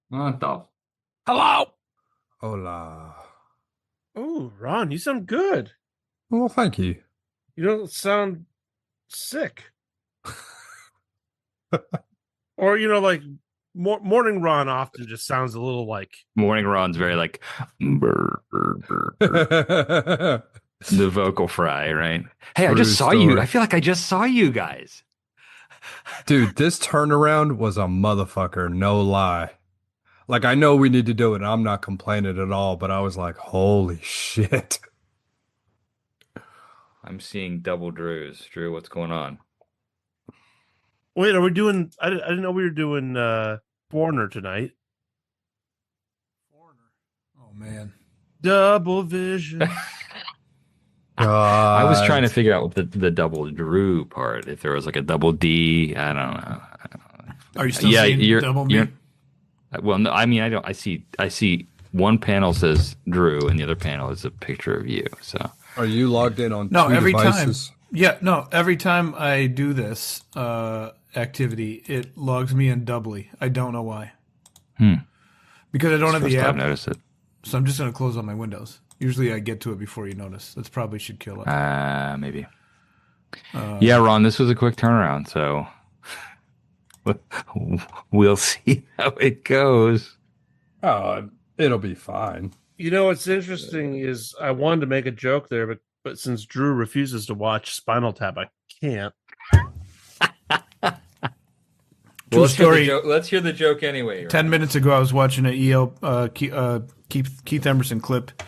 What the? Hello. Hola. Oh, Ron, you sound good. Well, thank you. You don't sound sick. Or, like morning Ron often just sounds a little like. Morning Ron's very like brr, brr, brr, brr. The vocal fry, right? Hey, I True just saw you. story. I feel like I just saw you guys. Dude, this turnaround was a motherfucker, no lie. Like, I know we need to do it, and I'm not complaining at all, but I was like, holy shit. I'm seeing double Drews. Drew, what's going on? Wait, are we doing? I didn't know we were doing Foreigner tonight. Foreigner. Oh man. Double vision. I was trying to God. figure out the double Drew part. If there was like a double D, I don't know. Are you still Yeah, seeing double me? Well, no, I mean, I don't. I see one panel says Drew, and the other panel is a picture of you. So Are you logged in on No, two every devices? time. Yeah, no, every time I do this activity, it logs me in doubly. I don't know why. Because I don't have first the time app, I've noticed it. so I'm just going to close all my windows. Usually I get to it before you notice. That's probably should kill it. Maybe. Yeah, Ron, this was a quick turnaround, so we'll see how it goes. Oh, it'll be fine. What's interesting is I wanted to make a joke there, but since Drew refuses to watch Spinal Tap, I can't. Well, story. Let's hear the joke anyway. Ron. 10 minutes ago, I was watching a Keith Emerson clip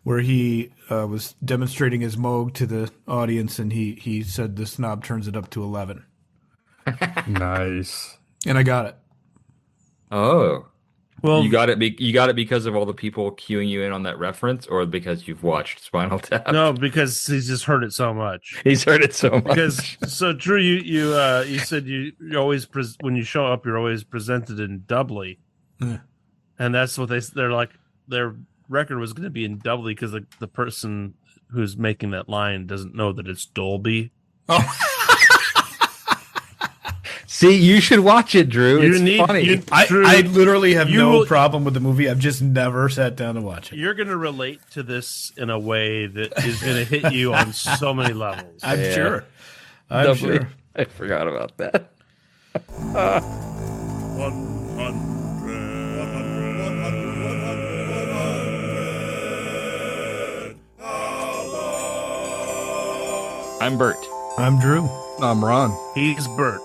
where he was demonstrating his Moog to the audience, and he said this knob turns it up to 11. Nice. And I got it. Oh, Well, you got it. You got it because of all the people queuing you in on that reference, or because you've watched Spinal Tap? no, because he's just heard it so much. He's heard it so much. Because so Drew, you said you always when you show up, you're always presented in doubly, Yeah. and that's what they're like. Their record was going to be in doubly because the person who's making that line doesn't know that it's Dolby. Oh, See, you should watch it, Drew. You It's need- funny. you- Drew, I literally have you no will- problem with the movie. I've just never sat down to watch it. You're going to relate to this in a way that is going to hit you on so many levels. I'm Yeah. sure. I'm Doubly. sure. I forgot about that. I'm Bert, I'm Drew. I'm Ron. He's Bert.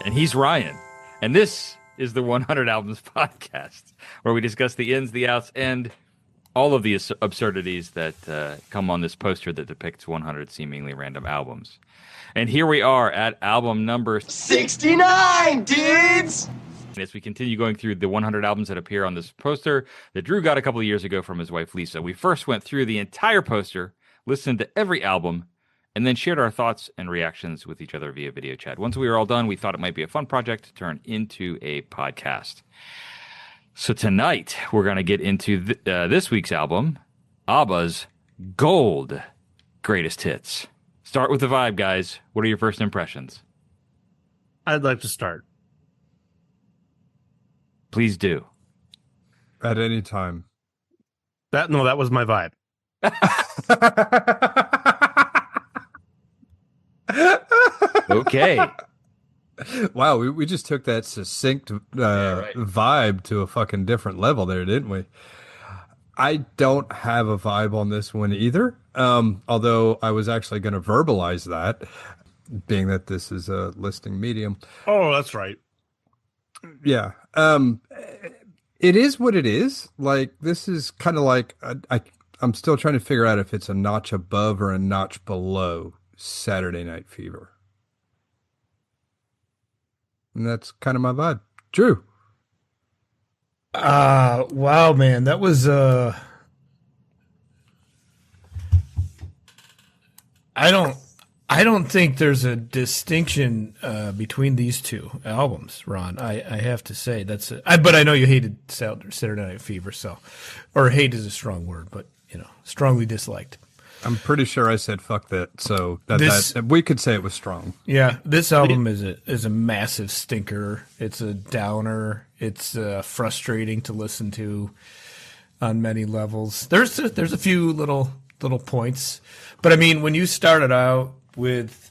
and he's Ryan, and this is the 100 Albums Podcast, where we discuss the ins, the outs, and all of the absurdities that come on this poster that depicts 100 seemingly random albums. And here we are at album number 69, dudes! as we continue going through the 100 albums that appear on this poster that Drew got a couple of years ago from his wife Lisa. We first went through the entire poster, listened to every album, and then shared our thoughts and reactions with each other via video chat. Once we were all done, we thought it might be a fun project to turn into a podcast. So tonight, we're going to get into this week's album, ABBA's Gold Greatest Hits. Start with the vibe, guys. What are your first impressions? I'd like to start. Please do. At any time. That was my vibe. Okay. Wow, we just took that succinct right. vibe to a fucking different level there, didn't we? I don't have a vibe on this one either. Although I was actually going to verbalize that, being that this is a listing medium. Oh, that's right. Yeah. It is what it is. Like, this is kind of like, I'm still trying to figure out if it's a notch above or a notch below Saturday Night Fever. And that's kind of my vibe. Drew. Wow, man. That was, I don't think there's a distinction between these two albums, Ron. I have to say but I know you hated Saturday Night Fever, so, or hate is a strong word, but strongly disliked. I'm pretty sure I said fuck that, so This- that we could say it was strong. Yeah, this album is a massive stinker. It's a downer. It's frustrating to listen to on many levels. There's a few little points, but I mean, when you started out with,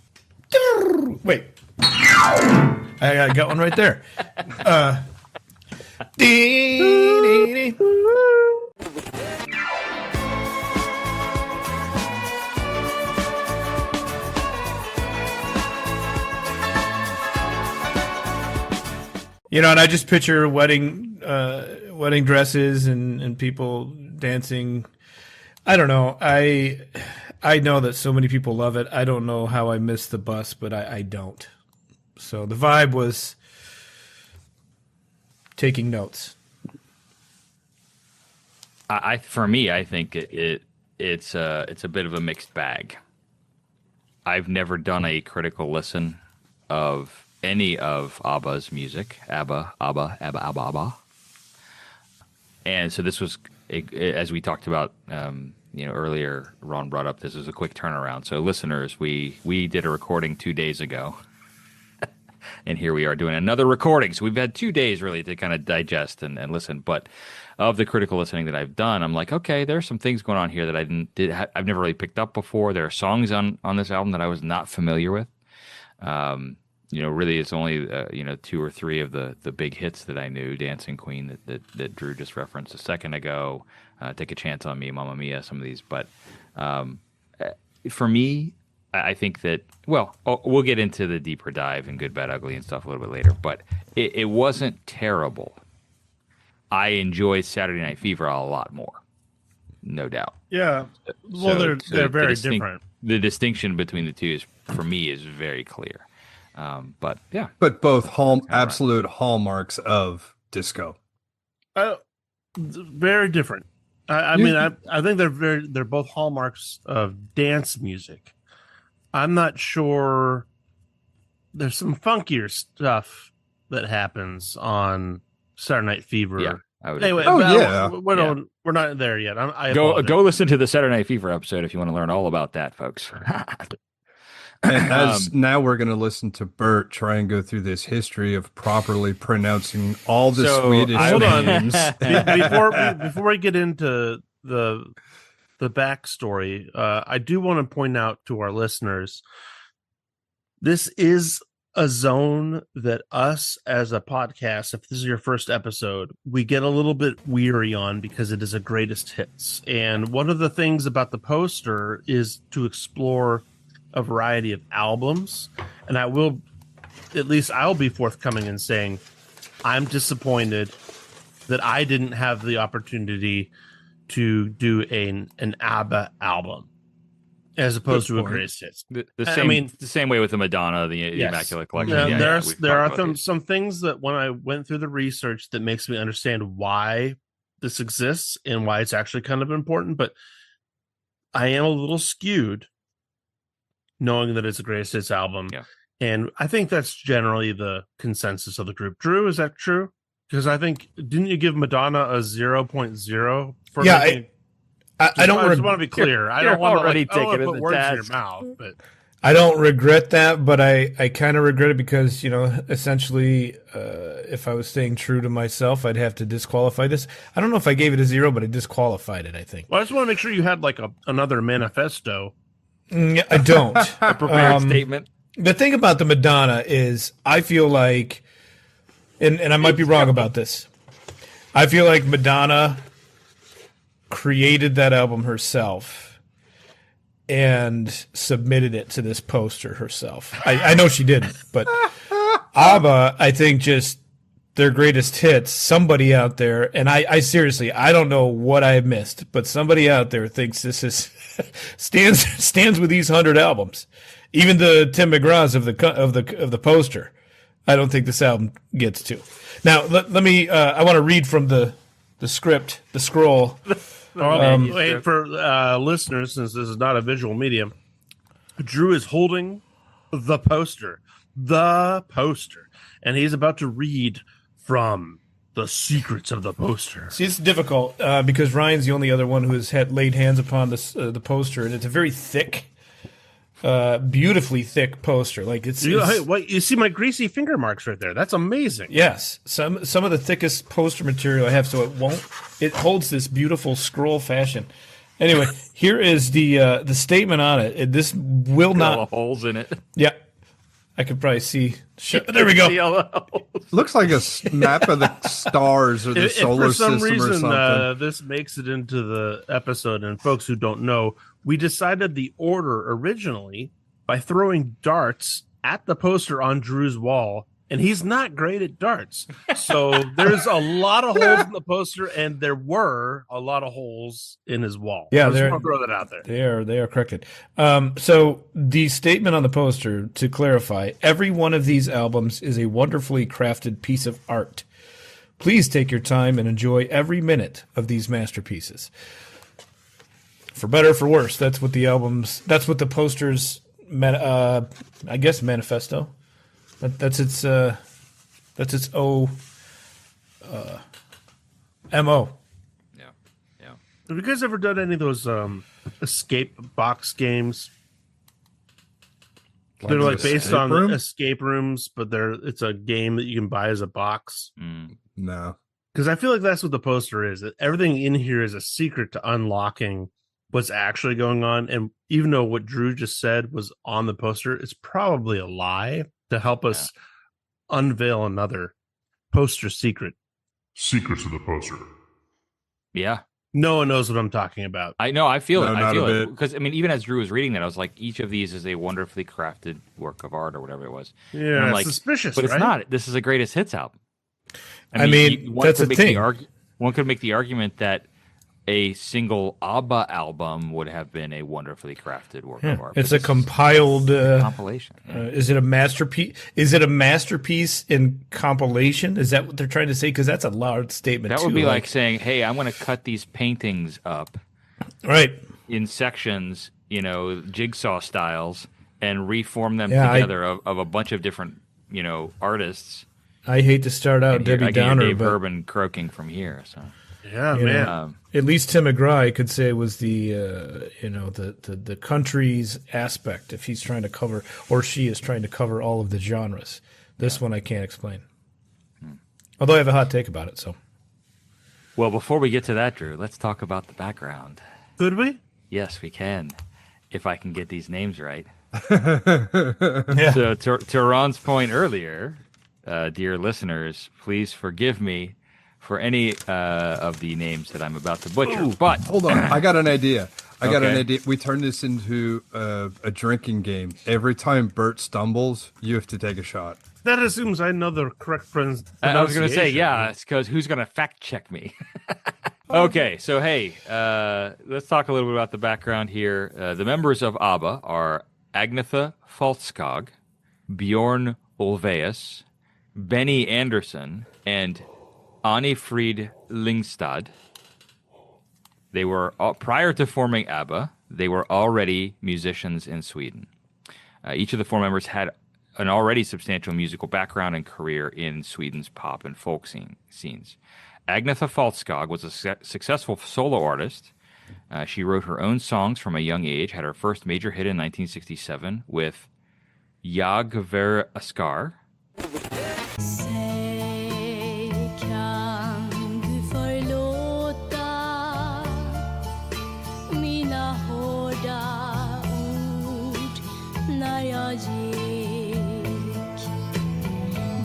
wait, I got one right there. Dee, dee, dee. You know, and I just picture wedding dresses and people dancing. I don't know. I know that so many people love it. I don't know how I missed the bus, but I don't. So the vibe was taking notes. For me, I think it's a bit of a mixed bag. I've never done a critical listen of any of ABBA's music. ABBA. And so this was, as we talked about, earlier, Ron brought up, this was a quick turnaround. So listeners, we did a recording 2 days ago. And here we are doing another recording. So we've had 2 days really to kind of digest and listen. But of the critical listening that I've done, I'm like, okay, there's some things going on here that I've never really picked up before. There are songs on this album that I was not familiar with. Really it's only 2 or 3 of the big hits that I knew. Dancing Queen that Drew just referenced a second ago. Take a Chance on Me, Mamma Mia, some of these. But for me, I think that, we'll get into the deeper dive and Good, Bad, Ugly and stuff a little bit later, but it wasn't terrible. I enjoy Saturday Night Fever a lot more, no doubt. Yeah. Well, they're very different. The distinction between the two for me is very clear. But yeah. But both absolute hallmarks of disco. Very different. I think they're both hallmarks of dance music. I'm not sure. There's some funkier stuff that happens on Saturday Night Fever. Yeah, I would anyway, agree. We're not there yet. Go listen to the Saturday Night Fever episode if you want to learn all about that, folks. And as now we're going to listen to Bert try and go through this history of properly pronouncing all the Swedish names. Before we get into the backstory, I do want to point out to our listeners, this is a zone that us as a podcast, if this is your first episode, we get a little bit weary on because it is a greatest hits. And one of the things about the poster is to explore a variety of albums. And I'll be forthcoming in saying I'm disappointed that I didn't have the opportunity to do an ABBA album as opposed to a greatest hits. The same way with the Madonna, the Immaculate Collection. Yeah, there are some things that when I went through the research that makes me understand why this exists and why it's actually kind of important, but I am a little skewed knowing that it's a greatest hits album. Yeah. And I think that's generally the consensus of the group. Drew, is that true? Because I think, didn't you give Madonna a 0.0? Yeah, I don't. I just want to be clear. I don't want to put words in your test. mouth, but I don't regret that, but I kind of regret it because, essentially, if I was staying true to myself, I'd have to disqualify this. I don't know if I gave it a 0, but I disqualified it, I think. Well, I just want to make sure you had like another manifesto. I don't. A prepared statement. The thing about the Madonna is I feel like, and I might be wrong about this, I feel like Madonna created that album herself and submitted it to this poster herself. I know she didn't, but ABBA, I think just their greatest hits, somebody out there, and I seriously, I don't know what I missed, but somebody out there thinks this is stands with these 100 albums. Even the Tim McGraw's of the poster, I don't think this album gets to. Now, let me. I want to read from the script, the scroll. Wait for listeners, since this is not a visual medium. Drew is holding the poster, and he's about to read from The secrets of the poster. See, it's difficult because Ryan's the only other one who has laid hands upon this the poster, and it's a very thick, beautifully thick poster. Like You see my greasy finger marks right there. That's amazing. Yes, some of the thickest poster material I have, so it holds this beautiful scroll fashion. Anyway, here is the statement on it. This will not holes in it. Yeah, I could probably see. There we go. Looks like a map of the stars or the solar system for some reason, or something. this makes it into the episode, and folks who don't know, we decided the order originally by throwing darts at the poster on Drew's wall, and he's not great at darts. So there's a lot of holes in the poster, and there were a lot of holes in his wall. Yeah, I just want to throw that out there. They are crooked. So the statement on the poster, to clarify, every one of these albums is a wonderfully crafted piece of art. Please take your time and enjoy every minute of these masterpieces. For better or for worse, that's what the posters, I guess, manifesto. That's its MO. Yeah. Have you guys ever done any of those escape box games? They're like based on escape rooms, but it's a game that you can buy as a box. No. Because I feel like that's what the poster is. Everything in here is a secret to unlocking what's actually going on. And even though what Drew just said was on the poster, it's probably a lie to help us unveil another poster secret. Secrets of the poster. Yeah. No one knows what I'm talking about. I know. I feel it. I not feel a it. bit. Because, I mean, even as Drew was reading that, I was like, each of these is a wonderfully crafted work of art or whatever it was. Yeah, And I'm it's like, suspicious, but it's right? not. This is a greatest hits album. I mean, that's the thing. One could make the argument that a single ABBA album would have been a wonderfully crafted work of art. It's a compiled compilation. Is it a masterpiece? Is it a masterpiece in compilation? Is that what they're trying to say? Because that's a large statement. That would be like saying, "Hey, I'm going to cut these paintings up, right, in sections, jigsaw styles, and reform them together of a bunch of different, artists." I hate to start out Debbie Downer, Dave but Urban croaking from here. So yeah, man. At least Tim McGraw could say was the the country's aspect if he's trying to cover, or she is trying to cover, all of the genres. This one I can't explain. Although I have a hot take about it. So, well, before we get to that, Drew, let's talk about the background. Could we? Yes, we can, if I can get these names right. yeah. So to Ron's point earlier, dear listeners, please forgive me for any of the names that I'm about to butcher. Ooh, but hold on, I got an idea. I got an Okay. idea. We turn this into a drinking game. Every time Bert stumbles, you have to take a shot. That assumes I know the correct pronunciation. I was going to say, yeah, it's because who's going to fact check me? Okay, so hey, let's talk a little bit about the background here. The members of ABBA are Agnetha Fältskog, Bjorn Ulvaeus, Benny Andersson, and Anni-Frid Lyngstad. They were prior to forming ABBA, they were already musicians in Sweden. Each of the four members had an already substantial musical background and career in Sweden's pop and folk scenes. Agnetha Fältskog was a successful solo artist. She wrote her own songs from a young age, had her first major hit in 1967 with Jag Var Så Kär. Säg, kan du förlåta mina hårda ord när jag gick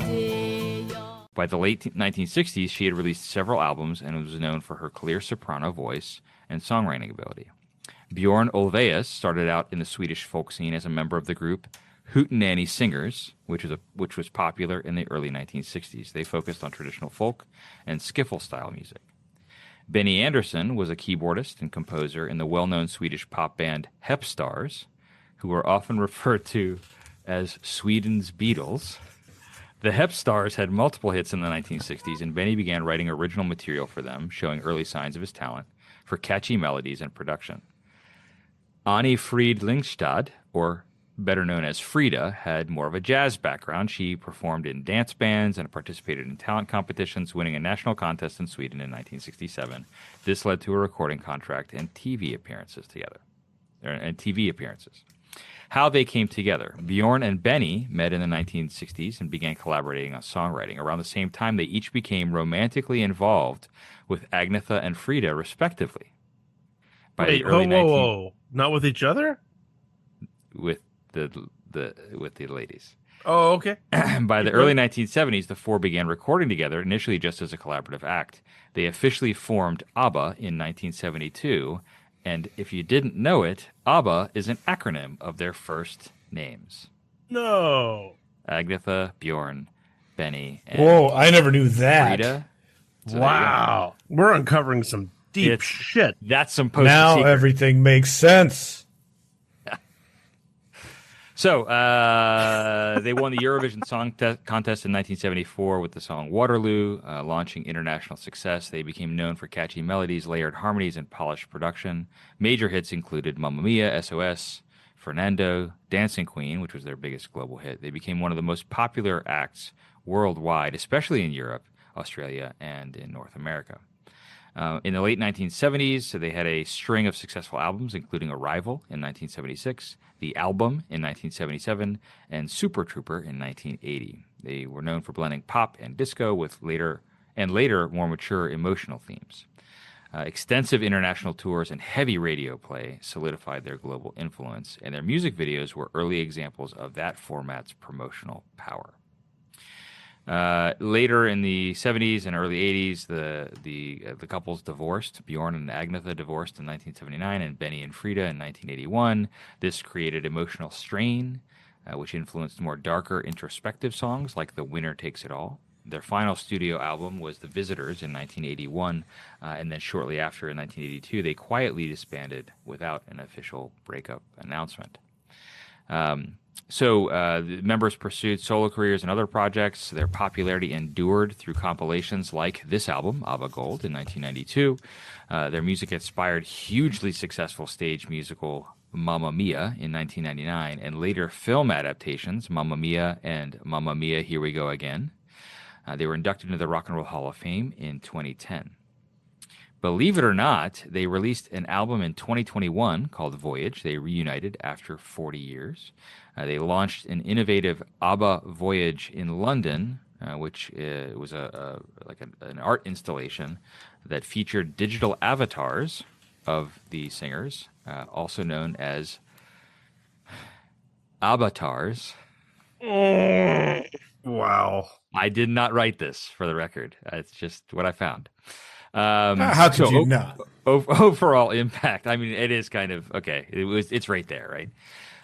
det jag... By the late 1960s, she had released several albums and was known for her clear soprano voice and songwriting ability. Bjorn Ulvaeus started out in the Swedish folk scene as a member of the group Hootenanny Singers, which was popular in the early 1960s. They focused on traditional folk and skiffle-style music. Benny Andersson was a keyboardist and composer in the well-known Swedish pop band Hepstars, who were often referred to as Sweden's Beatles. The Hepstars had multiple hits in the 1960s, and Benny began writing original material for them, showing early signs of his talent for catchy melodies and production. Anni-Frid Lyngstad, or better known as Frida, had more of a jazz background. She performed in dance bands and participated in talent competitions, winning a national contest in Sweden in 1967. This led to a recording contract and TV appearances together. How they came together. Bjorn and Benny met in the 1960s and began collaborating on songwriting. Around the same time, they each became romantically involved with Agnetha and Frida, respectively. Wait, whoa. Not with each other? With the ladies. Oh, okay. By the early 1970s, the four began recording together, initially just as a collaborative act. They officially formed ABBA in 1972, and if you didn't know it, ABBA is an acronym of their first names. No. Agnetha, Bjorn, Benny, and Whoa, I never knew that. Frida. So Wow. We're uncovering some deep shit. That's some post Now secret. everything makes sense. So they won the Eurovision Song Contest in 1974 with the song Waterloo, launching international success. They became known for catchy melodies, layered harmonies, and polished production. Major hits included Mamma Mia, SOS, Fernando, Dancing Queen, which was their biggest global hit. They became one of the most popular acts worldwide, especially in Europe, Australia, and in North America. In the late 1970s, so they had a string of successful albums, including Arrival in 1976, The Album in 1977, and Super Trouper in 1980. They were known for blending pop and disco with later more mature emotional themes. Extensive international tours and heavy radio play solidified their global influence, and their music videos were early examples of that format's promotional power. Later in the 70s and early 80s, the couples divorced. Bjorn and Agnetha divorced in 1979, and Benny and Frida in 1981. This created emotional strain, which influenced more darker, introspective songs like The Winner Takes It All. Their final studio album was The Visitors in 1981, and then shortly after, in 1982, they quietly disbanded without an official breakup announcement. The members pursued solo careers and other projects. Their popularity endured through compilations like this album, ABBA Gold, in 1992. Their music inspired hugely successful stage musical Mamma Mia in 1999, and later film adaptations, Mamma Mia and Mamma Mia, Here We Go Again. They were inducted into the Rock and Roll Hall of Fame in 2010. Believe it or not, they released an album in 2021 called Voyage. They reunited after 40 years. They launched an innovative ABBA Voyage in London, which was an art installation that featured digital avatars of the singers, also known as avatars. Wow. I did not write this, for the record. It's just what I found. How could you not? Overall impact. I mean, it is kind of okay. It's right there, right?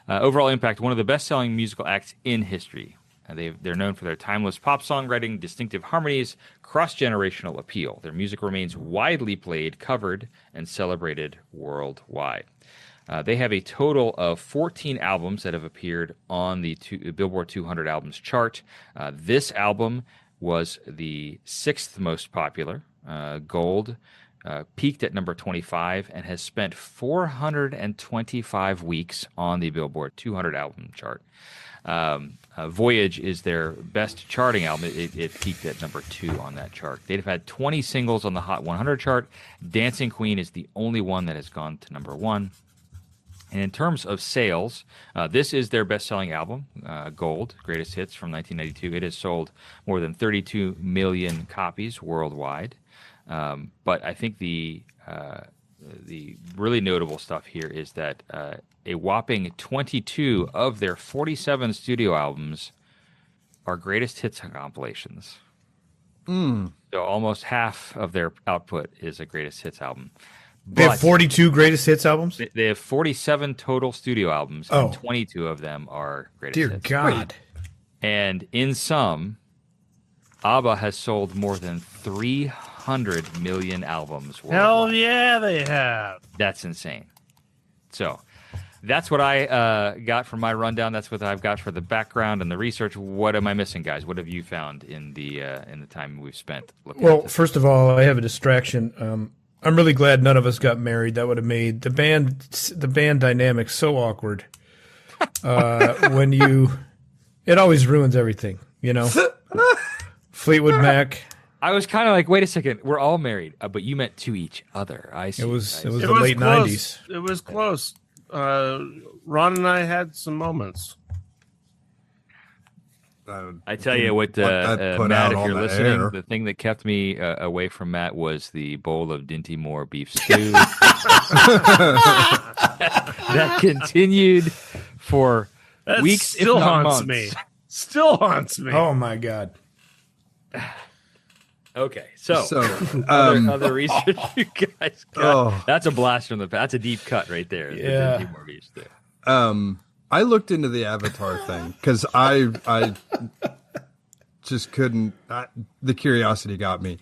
Overall impact. One of the best-selling musical acts in history. They're known for their timeless pop songwriting, distinctive harmonies, cross-generational appeal. Their music remains widely played, covered, and celebrated worldwide. They have a total of 14 albums that have appeared on the Billboard 200 albums chart. This album was the 6th most popular. Gold peaked at number 25 and has spent 425 weeks on the Billboard 200 album chart. Voyage is their best charting album. It peaked at number 2 on that chart. They've had 20 singles on the Hot 100 chart. Dancing Queen is the only one that has gone to number 1. And in terms of sales, this is their best-selling album, Gold, Greatest Hits from 1992. It has sold more than 32 million copies worldwide. But I think the really notable stuff here is that a whopping 22 of their 47 studio albums are greatest hits compilations. So almost half of their output is a greatest hits album. They have 42 greatest hits albums? They have 47 total studio albums, and 22 of them are greatest hits. Dear God. And in sum, ABBA has sold more than 300 million albums worldwide. Hell yeah, they have. That's insane. So that's what I got from my rundown. That's what I've got for the background and the research. What am I missing, guys? What have you found in the time we've spent looking at this? First of all, I have a distraction. I'm really glad none of us got married. That would have made the band dynamic so awkward. when it always ruins everything, you know. Fleetwood Mac. I was kind of like, wait a second, we're all married, but you meant to each other. I see. It was It the was late close. 90s. It was close. Ron and I had some moments. I tell you what, that put Matt, out if on you're the listening, air. the thing that kept me away from Matt was the bowl of Dinty Moore beef stew. That continued for That weeks, still if not haunts months. me. Still haunts me. Oh my god. Okay, so other research you guys got. Oh. That's a blast from the past. That's a deep cut right there. the Yeah. Dinty Moore beef stew. I looked into the Avatar thing because I just couldn't. The curiosity got me.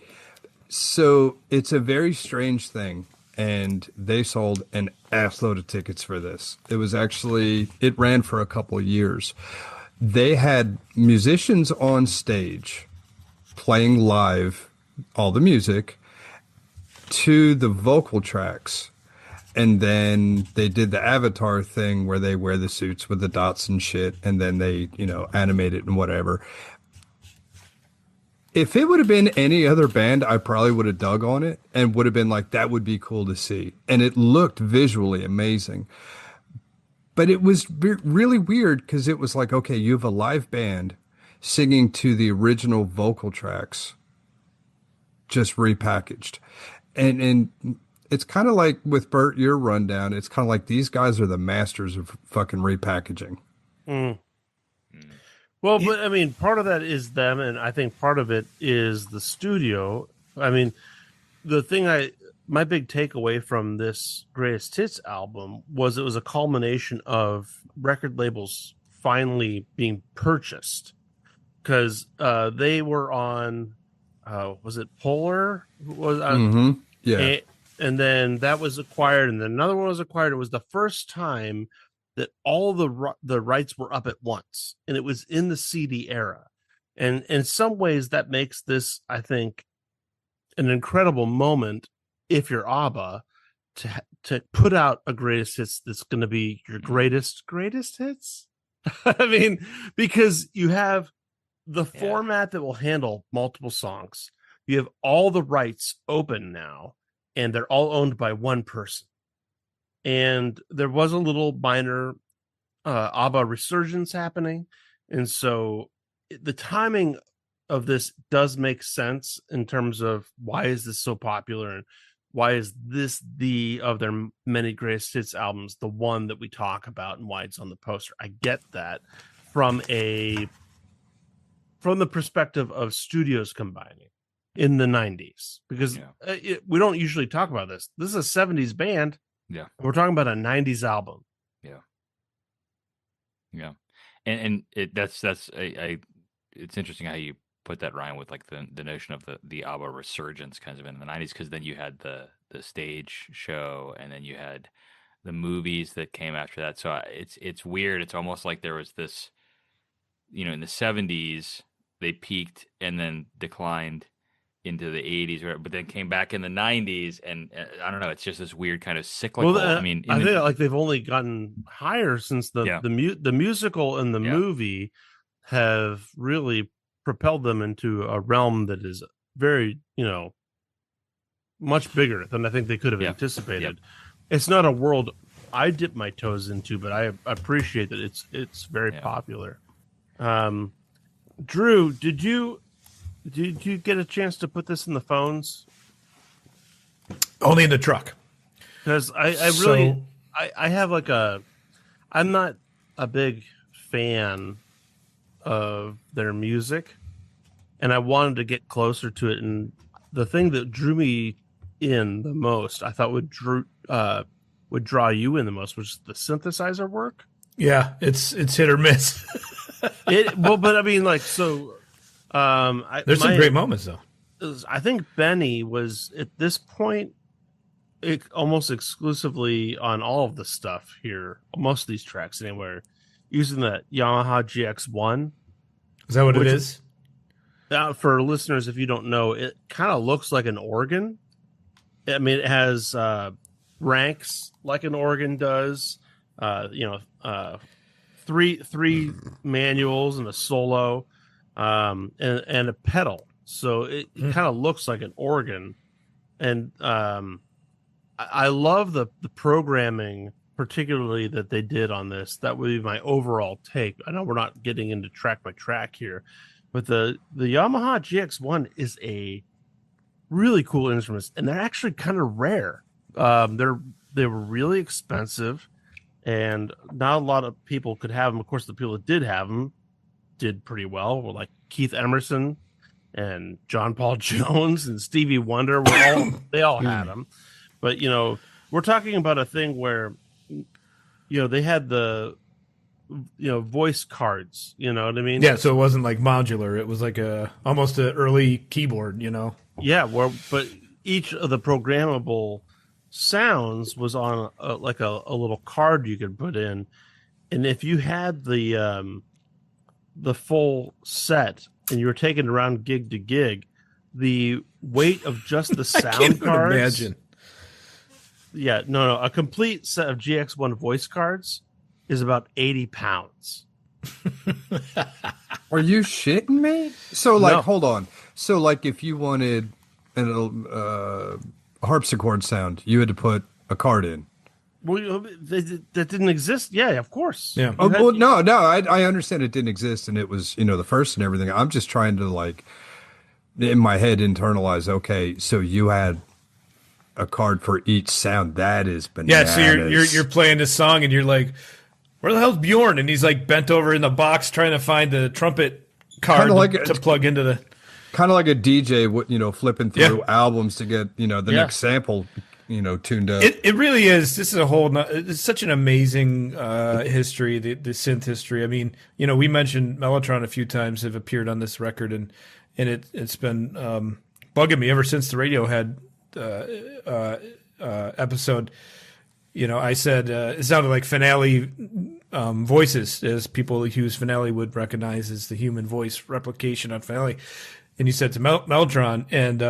So it's a very strange thing, and they sold an assload of tickets for this. It ran for a couple of years. They had musicians on stage playing live all the music to the vocal tracks. And then they did the Avatar thing where they wear the suits with the dots and shit, and then they, animate it and whatever. If it would have been any other band, I probably would have dug on it and would have been like, that would be cool to see. And it looked visually amazing. But it was really weird because it was like, okay, you have a live band singing to the original vocal tracks, just repackaged. And it's kind of like with Bert, your rundown, it's kind of like these guys are the masters of fucking repackaging. Well, but I mean, part of that is them, and I think part of it is the studio. I mean, my big takeaway from this Greatest Hits album was it was a culmination of record labels finally being purchased, because they were on, was it Polar? Yeah. And then that was acquired, and then another one was acquired. It was the first time that all the rights were up at once, and it was in the CD era. And in some ways, that makes this, I think, an incredible moment if you're ABBA to put out a greatest hits that's going to be your greatest hits. I mean, because you have the format that will handle multiple songs. You have all the rights open now, and they're all owned by one person. And there was a little minor ABBA resurgence happening. And so the timing of this does make sense in terms of why is this so popular, and why is this of their many greatest hits albums, the one that we talk about, and why it's on the poster. I get that from the perspective of studios combining in the 90s, because we don't usually talk about this. This is a 70s band. Yeah. We're talking about a 90s album. Yeah. And it's interesting how you put that, Ryan, with like the notion of the ABBA resurgence kind of in the 90s, because then you had the stage show, and then you had the movies that came after that. So it's weird. It's almost like there was this, in the 70s they peaked and then declined into the 80s, but then came back in the 90s, and I don't know, it's just this weird kind of cyclical. Well, I think like they've only gotten higher since the musical and the movie have really propelled them into a realm that is very, much bigger than I think they could have anticipated. It's not a world I dip my toes into, but I appreciate that it's very popular. Drew, did you get a chance to put this in the phones? Only in the truck. Because I have like I'm not a big fan of their music, and I wanted to get closer to it. And the thing that drew me in the most, I thought would draw you in the most, was the synthesizer work. Yeah, it's hit or miss. But I mean, like, so. There's some great moments though. I think Benny was at this point almost exclusively on all of the stuff here, most of these tracks anywhere, using the Yamaha GX1. Is that what it is? For listeners, if you don't know, it kind of looks like an organ. I mean, it has ranks like an organ does. three manuals and a solo, and a pedal. So it kind of looks like an organ. And I love the programming, particularly that they did on this. That would be my overall take. I know we're not getting into track by track here, but the Yamaha GX1 is a really cool instrument, and they're actually kind of rare. They were really expensive, and not a lot of people could have them. Of course, the people that did have them did pretty well. Were like Keith Emerson and John Paul Jones and Stevie Wonder. They all had them. But we're talking about a thing where they had the voice cards. You know what I mean? Yeah. So it wasn't like modular. It was like almost an early keyboard. Yeah. But each of the programmable sounds was on a little card you could put in, and if you had the full set and you were taking it around gig to gig, the weight of just the sound cards. Imagine. Yeah, no, a complete set of GX1 voice cards is about 80 pounds. Are you shitting me? So, like, No. hold on. So, like, if you wanted a harpsichord sound, you had to put a card in. Well, that didn't exist. Yeah, of course. Yeah. Oh, well, no, I understand it didn't exist, and it was, the first and everything. I'm just trying to, like, in my head, internalize, okay, so you had a card for each sound. That is bananas. Yeah. So you're playing this song and you're like, where the hell's Bjorn? And he's like bent over in the box trying to find the trumpet card to plug into the. Kind of like a DJ, flipping through albums to get, the next sample, tuned up. It really is. This is it's such an amazing history, the synth history. I mean, we mentioned Mellotron a few times, have appeared on this record, and it's been bugging me ever since the Radiohead episode. I said it sounded like Finale voices, as people who use Finale would recognize as the human voice replication on Finale. And you said to Mellotron, and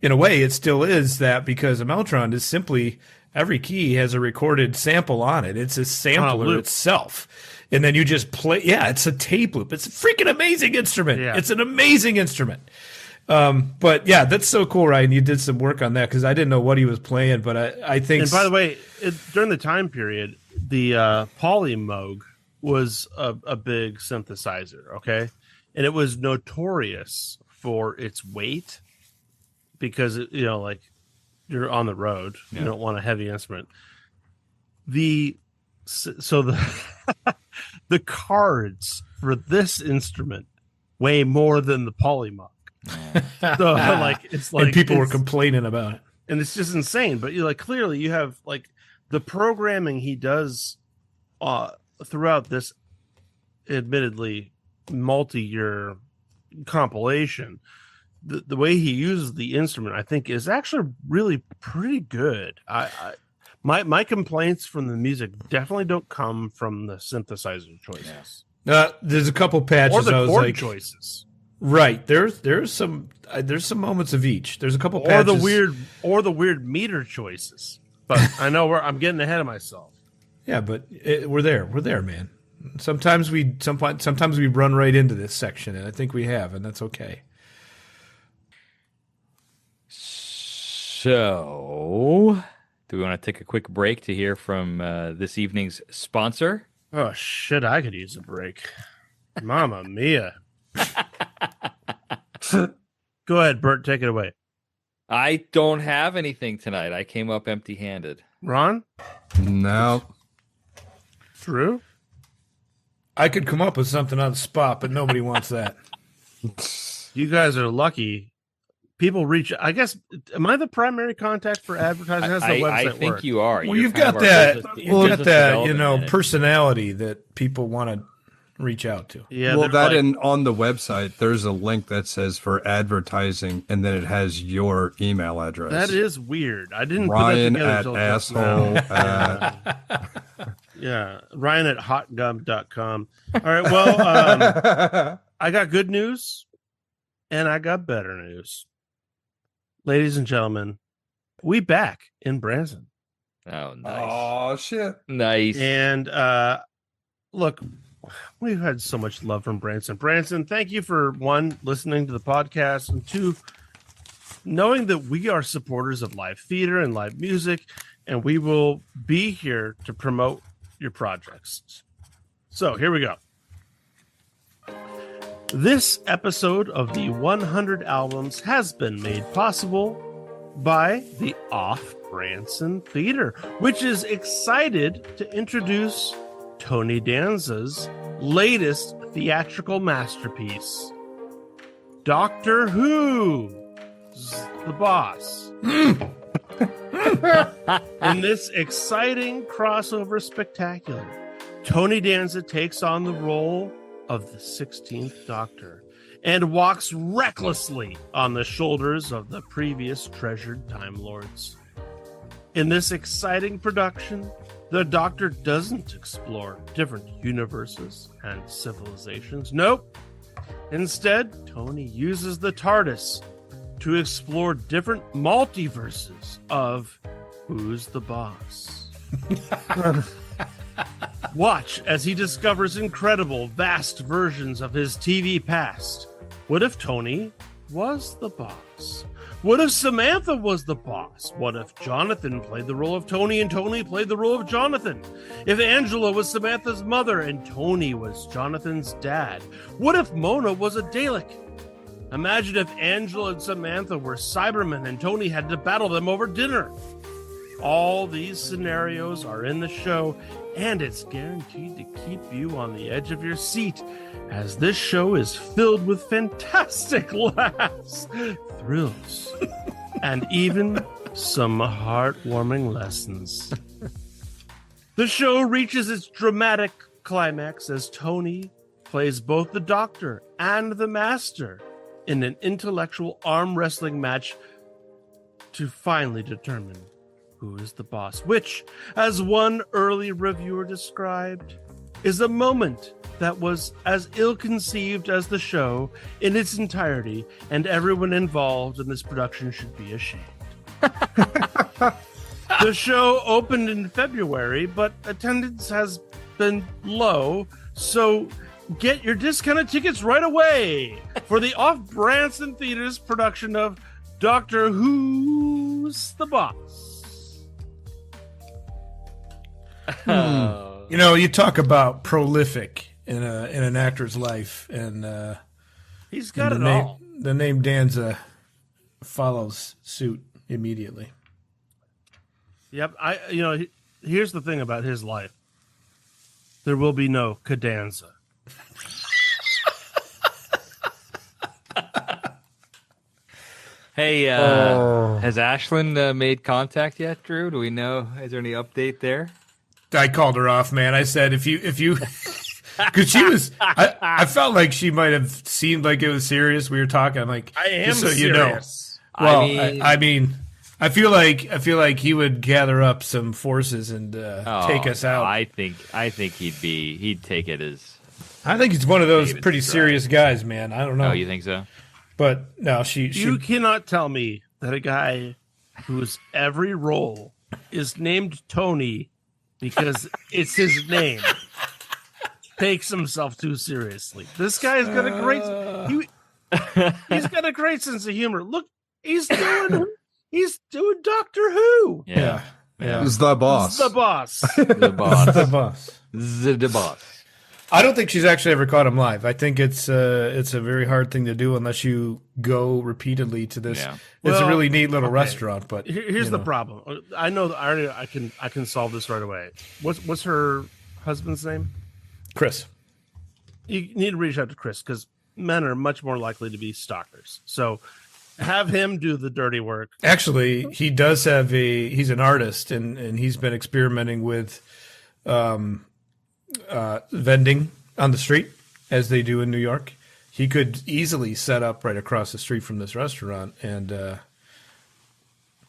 in a way, it still is that, because a Mellotron is simply every key has a recorded sample on it. It's a sampler itself. And then you just play. Yeah, it's a tape loop. It's a freaking amazing instrument. Yeah. It's an amazing instrument. But yeah, that's so cool, Ryan. You did some work on that, because I didn't know what he was playing, but I think. And by the way, during the time period, the Polymoog was a big synthesizer. Okay. And it was notorious for its weight, because like you're on the road, you don't want a heavy instrument. The cards for this instrument weigh more than the Polymoog. So it's like, and people were complaining about it, and it's just insane. But clearly you have like the programming he does throughout this, admittedly multi-year compilation. The way he uses the instrument, I think, is actually really pretty good. My complaints from the music definitely don't come from the synthesizer choices. There's a couple patches or the I was chord like, choices. Right. There's some moments of each. There's a couple or patches. the weird meter choices. But I know I'm getting ahead of myself. Yeah, but we're there, man. Sometimes we run right into this section, and I think we have, and that's okay. So, do we want to take a quick break to hear from this evening's sponsor? Oh shit! I could use a break. Mamma mia! Go ahead, Bert. Take it away. I don't have anything tonight. I came up empty-handed. Ron? No. Drew? I could come up with something on the spot, but nobody wants that. You guys are lucky. People reach. I guess. Am I the primary contact for advertising? How's the website I think work? you are. Well, You're you've kind got of our that. business- You've got business that. development. Personality that people want to reach out to. Yeah. Well, they're like, and on the website, there's a link that says for advertising, and then it has your email address. that is weird. I didn't Ryan put that at together until just asshole now. at Yeah, Ryan at hotgum.com. All right, well, I got good news and I got better news. Ladies and gentlemen, we back in Branson. Oh, nice. Oh shit. Nice. And Look, we've had so much love from Branson. Branson, thank you for one, listening to the podcast, and two, knowing that we are supporters of live theater and live music, and we will be here to promote your projects. So here we go. This episode of the 100 Albums has been made possible by the Off Branson Theater, which is excited to introduce Tony Danza's latest theatrical masterpiece, Doctor Who's The Boss. In this exciting crossover spectacular, Tony Danza takes on the role of the 16th Doctor and walks recklessly on the shoulders of the previous treasured Time Lords. In this exciting production, the Doctor doesn't explore different universes and civilizations. Nope. Instead, Tony uses the TARDIS to explore different multiverses of Who's the Boss. Watch as he discovers incredible, vast versions of his TV past. What if Tony was the boss? What if Samantha was the boss? What if Jonathan played the role of Tony and Tony played the role of Jonathan? If Angela was Samantha's mother and Tony was Jonathan's dad? What if Mona was a Dalek? Imagine if Angela and Samantha were Cybermen and Tony had to battle them over dinner. All these scenarios are in the show, and it's guaranteed to keep you on the edge of your seat, as this show is filled with fantastic laughs, thrills, and even some heartwarming lessons. The show reaches its dramatic climax as Tony plays both the Doctor and the Master in an intellectual arm wrestling match to finally determine who is the boss, which, as one early reviewer described, is a moment that was as ill-conceived as the show in its entirety, and everyone involved in this production should be ashamed. The show opened in February, but attendance has been low, so get your discounted tickets right away for the Off Branson Theater's production of Doctor Who's the Boss. You know, you talk about prolific in an actor's life, and He's got and it all. the name Danza follows suit immediately. Yep. Here's the thing about his life. There will be no cadenza. Hey, has Ashlyn made contact yet, Drew? Do we know? Is there any update there? I called her off, man. I said if you because she was I felt like she might have seemed like it was serious. We were talking. I'm like, I am just so serious. you know. Well, I feel like he would gather up some forces and take us out. I think he'd take it as. I think he's one of those David's pretty stride. serious guys, man. I don't know. Oh, you think so? But no, she You cannot tell me that a guy whose every role is named Tony because it's his name takes himself too seriously. This guy's got a great he's got a great sense of humor. Look, he's doing Doctor Who. Yeah. Who's the boss? He's the boss. The boss. the boss. The boss. I don't think she's actually ever caught him live. I think it's a very hard thing to do unless you go repeatedly to this. Yeah. It's a Well, really neat little okay. restaurant, but Here's the problem. I know that I can solve this right away. What's her husband's name? Chris. You need to reach out to Chris because men are much more likely to be stalkers. So have him do the dirty work. Actually, he does have he's an artist and he's been experimenting with vending on the street as they do in New York. He could easily set up right across the street from this restaurant and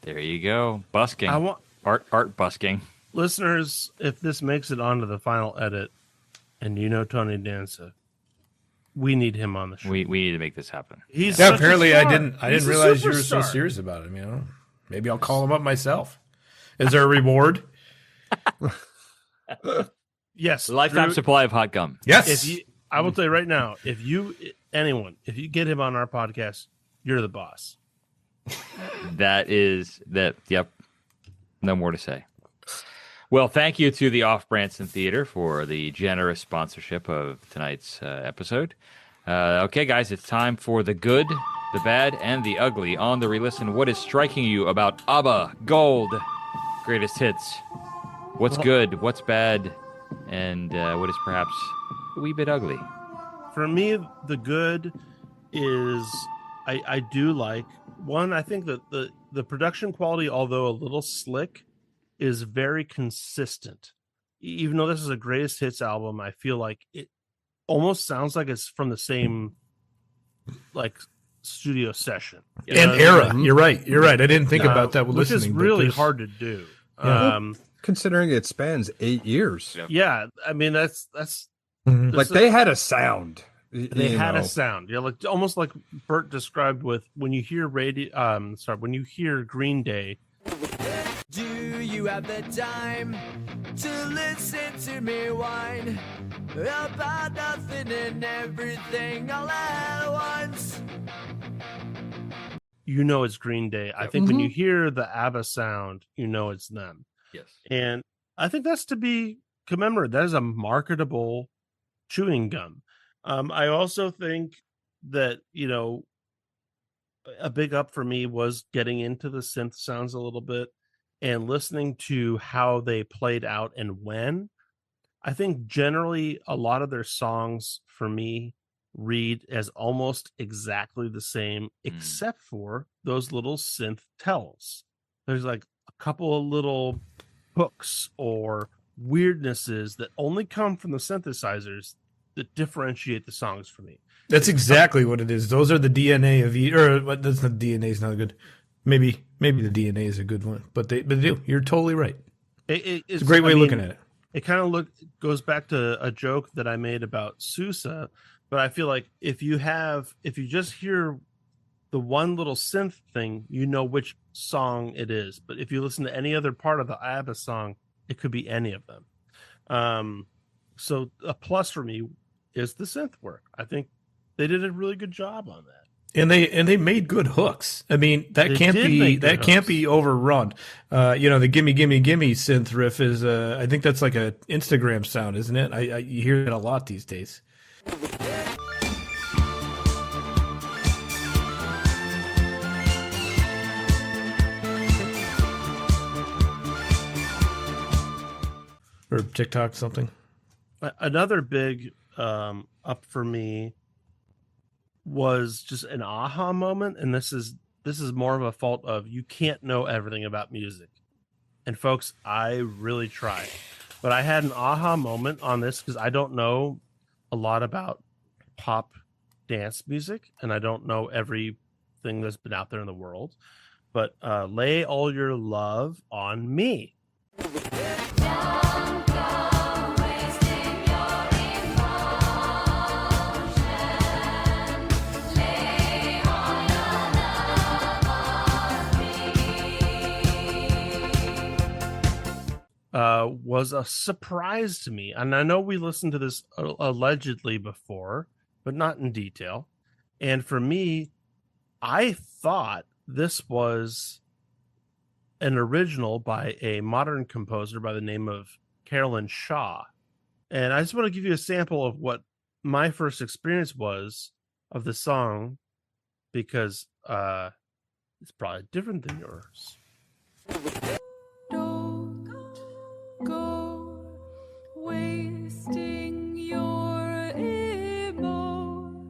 There you go. Busking. I want art busking. listeners, if this makes it onto the final edit, and you know Tony Danza, we need him on the show. We need to make this happen. He's yeah, such a apparently star. I didn't He's a realize you were so superstar. serious about him, you know. Maybe I'll call him up myself. Is there a reward? Yes, Lifetime Drew, supply of hot gum. Yes. I will tell you right now, if you get him on our podcast, you're the boss. Yep. No more to say. Well, thank you to the Off Branson Theater for the generous sponsorship of tonight's episode. Okay, guys, it's time for the good, the bad, and the ugly on the re-listen. What is striking you about ABBA, Gold, Greatest Hits? What's good, what's bad, and what is perhaps a wee bit ugly? For me, the good is I do like one. I think that the production quality, although a little slick, is very consistent. Even though this is a greatest hits album, I feel like it almost sounds like it's from the same like studio session And era. You're right. I didn't think about that with which listening. is but really there's- hard to do. Yeah. Considering it spans 8 years. Yeah, I mean that's Mhm. Like they had a sound. they had a sound. Yeah, like almost like Bert described with when you hear when you hear Green Day. Do you have the time to listen to me whine about nothing and everything all at once? You know it's Green Day. I think when you hear the ABBA sound, you know it's them. Yes. And I think that's to be commemorated. That is a marketable chewing gum. I also think that, a big up for me was getting into the synth sounds a little bit and listening to how they played out and when. I think generally a lot of their songs for me read as almost exactly the same, except for those little synth tells. There's like a couple of little hooks or weirdnesses that only come from the synthesizers that differentiate the songs for me. That's exactly what it is. Those are the DNA of that's not DNA is not good. Maybe the DNA is a good one, but they do. You're totally right. It's a great way of looking at it. It kind of goes back to a joke that I made about Sousa, but I feel like if you just hear the one little synth thing, you know which song it is. But if you listen to any other part of the ABBA song, it could be any of them. So a plus for me is the synth work. I think they did a really good job on that. And they made good hooks. I mean, that can't be overrun. The gimme synth riff is I think that's like a Instagram sound, isn't it? You hear it a lot these days. Or TikTok something. Another big up for me was just an aha moment, and this is more of a fault of you can't know everything about music. And folks, I really tried, but I had an aha moment on this because I don't know a lot about pop dance music, and I don't know everything that's been out there in the world. But Lay All Your Love on Me. Was a surprise to me. And I know we listened to this allegedly before, but not in detail. And for me, I thought this was an original by a modern composer by the name of Carolyn Shaw. And I just want to give you a sample of what my first experience was of the song, because it's probably different than yours. Wasting your emotion.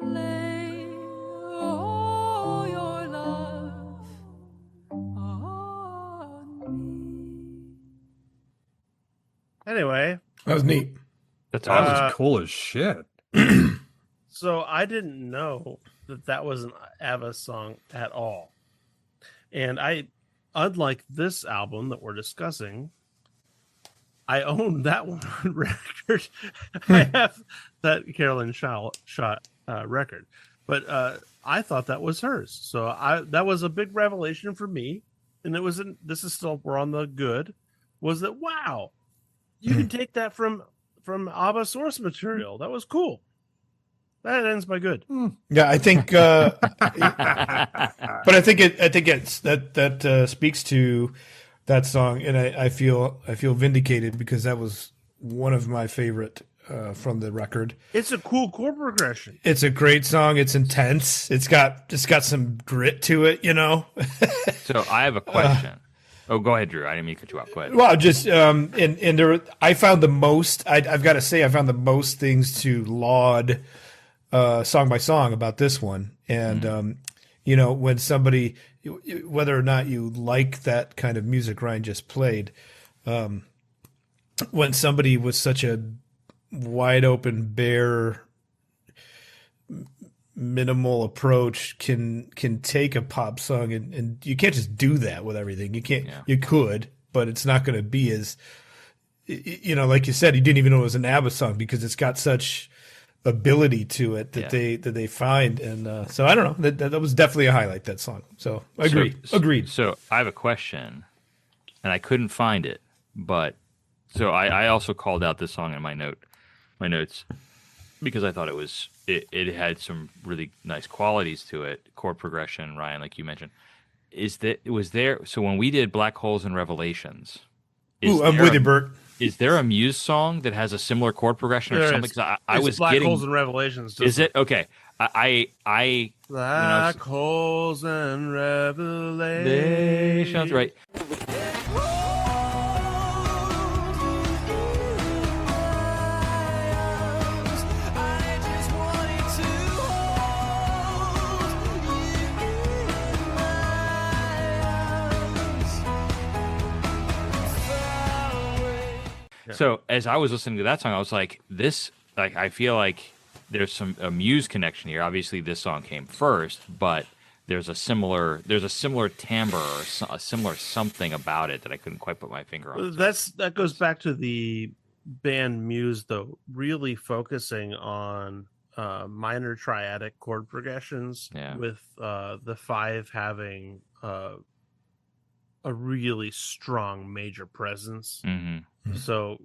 Lay all your love on me. Anyway, That was neat. That's That awesome. was cool as shit. so I didn't know that was an ABBA song at all. And unlike this album that we're discussing, I own that one on record. I have that Carolyn Shaw record, but I thought that was hers. So that was a big revelation for me. and it was this is still we're on the good, was that wow, you can take that from ABBA source material. That was cool. That ends my good. Yeah, I think, but I think it's that speaks to that song, and I feel vindicated because that was one of my favorite from the record. It's a cool chord progression. It's a great song. It's intense. It's got some grit to it, you know. So I have a question. Oh, go ahead, Drew. I didn't mean to cut you off. Go ahead. Well, just and there, I found the most. I've got to say, I found the most things to laud song by song about this one, and you know, when somebody, whether or not you like that kind of music Ryan just played, when somebody with such a wide open, bare, minimal approach can take a pop song and you can't just do that with everything. You can't. Yeah. You could, but it's not going to be as, you know, like you said, you didn't even know it was an ABBA song because it's got such ability to it that they find, and so I don't know, that was definitely a highlight, that song. So agreed. So I have a question, and I couldn't find it, but so I also called out this song in my notes because I thought it had some really nice qualities to it, chord progression, Ryan, like you mentioned. So when we did Black Holes and Revelations, I'm with you, Bert. Is there a Muse song that has a similar chord progression or something? Because I was Black getting Holes and Revelations. Is it okay? I Black Holes and Revelations. Right. So as I was listening to that song, I was like, I feel like there's a Muse connection here. Obviously, this song came first, but there's a similar timbre or a similar something about it that I couldn't quite put my finger on. That goes back to the band Muse, though, really focusing on minor triadic chord progressions, with the 5 having a really strong major presence. Mm-hmm. So,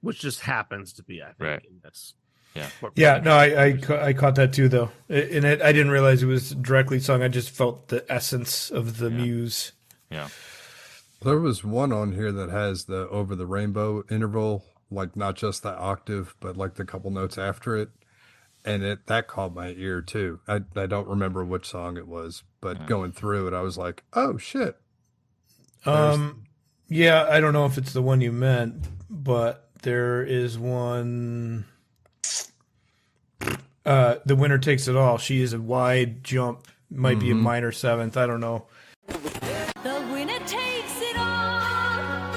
which just happens to be, I think, in this. Yeah. Yeah. No, I caught that too, though, and I didn't realize it was directly sung. I just felt the essence of the Muse. Yeah. There was one on here that has the over the rainbow interval, like not just the octave, but like the couple notes after it, and that caught my ear too. I don't remember which song it was, but going through it, I was like, oh shit. Yeah, I don't know if it's the one you meant, but there is one. The Winner Takes It All. She is a wide jump, might be a minor 7th. I don't know. The winner takes it all.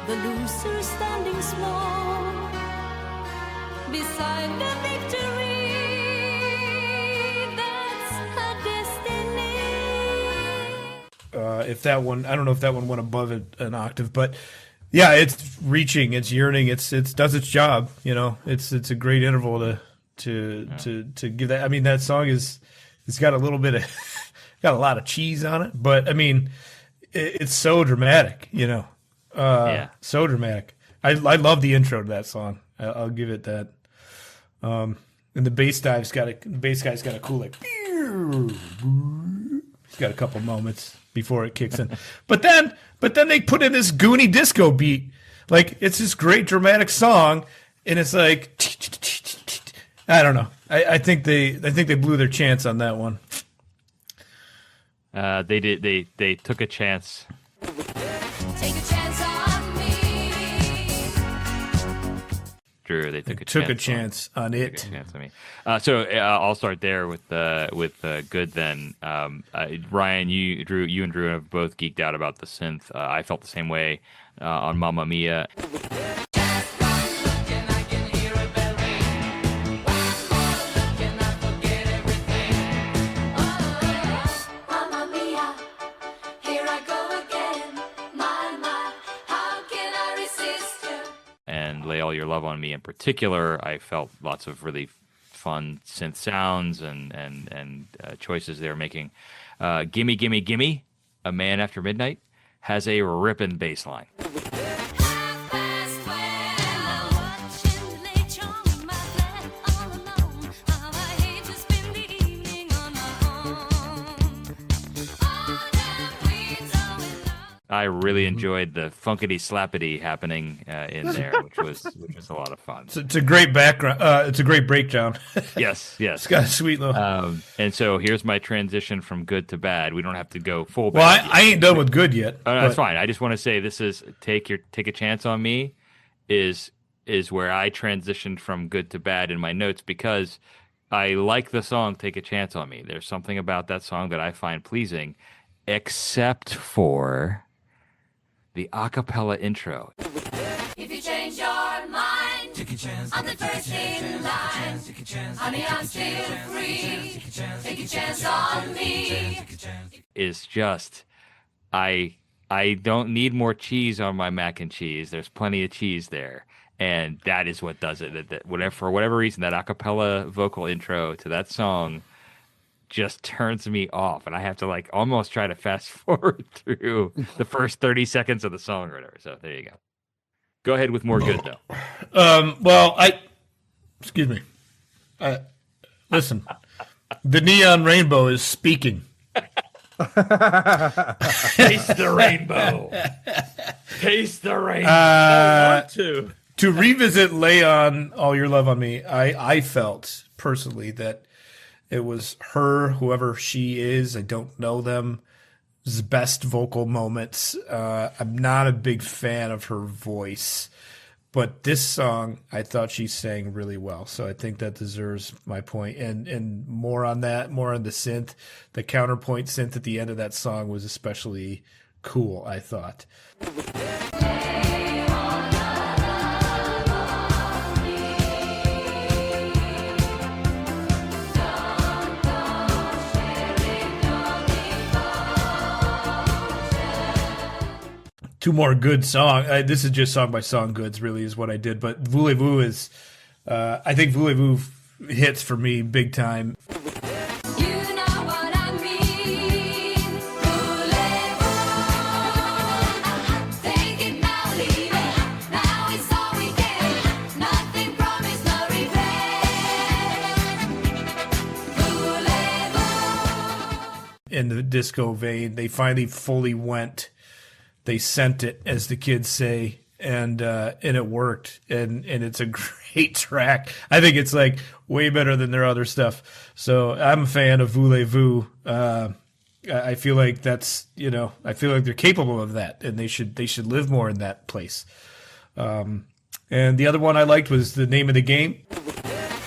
The loser standing small beside the victory. That's her destiny. If that one, I don't know if that one went above an octave, but yeah, it's reaching, it's yearning, it does its job. You know, it's a great interval to give that. I mean, that song it's got a little bit of got a lot of cheese on it, but I mean, it's so dramatic. You know, so dramatic. I love the intro to that song. I'll give it that. And the bass guy's got a cool like. He's got a couple moments before it kicks in, but then they put in this Goonie disco beat. Like, it's this great dramatic song, and it's like, I don't know. I think they blew their chance on that one. They did. They took a chance. Take a chance on me. Drew, they took a chance on it. Took a chance on me. So I'll start there with good then. Ryan, you and Drew have both geeked out about the synth. I felt the same way on Mamma Mia. Lay All Your Love on Me in particular, I felt lots of really fun synth sounds and choices they were making. Gimme, Gimme, Gimme A Man After Midnight has a ripping bass line. Half past 12, watching the late show with my flat all alone. How I hate to spend the evening on my own. All the queens are in love. I really enjoyed the funkity slappity happening in there, which was a lot of fun. It's a great background. It's a great breakdown. Yes. It's got a sweet little. And so here's my transition from good to bad. We don't have to go full well, bad. I ain't done with good yet. Oh, no, that's but- fine. I just want to say this is take a chance on me is where I transitioned from good to bad in my notes because I like the song Take a Chance on Me. There's something about that song that I find pleasing, except for the a cappella intro. If you change your mind, take a chance. I'm the first in line. Honey, I'm still free. Take a chance on me. Is just I don't need more cheese on my mac and cheese. There's plenty of cheese there. And that is what does it. For whatever reason, that a cappella vocal intro to that song just turns me off. And I have to like almost try to fast forward through the first 30 seconds of the song or whatever. So there you go. Go ahead with more good though. Well, excuse me. Listen, the neon rainbow is speaking. Taste the rainbow. Taste the rainbow. I want to. To revisit "Lay On All Your Love on Me," I felt personally that it was her, whoever she is. I don't know them. Best vocal moments. I'm not a big fan of her voice, but this song I thought she sang really well. So I think that deserves my point. And more on that, more on the synth. The counterpoint synth at the end of that song was especially cool, I thought. Two more good song. This is just song by song goods, really, is what I did. But Voulez-Vous is, I think Voulez-Vous hits for me big time. You know what I mean. Voulez-Vous. Take it now, leave it. Now it's all we get. Nothing promised, no revenge. Voulez-Vous. In the disco vein, they finally fully went. They sent it, as the kids say, and it worked. And it's a great track. I think it's like way better than their other stuff. So I'm a fan of Voulez-Vous. I feel like I feel like they're capable of that, and they should live more in that place. And the other one I liked was The Name of the Game. What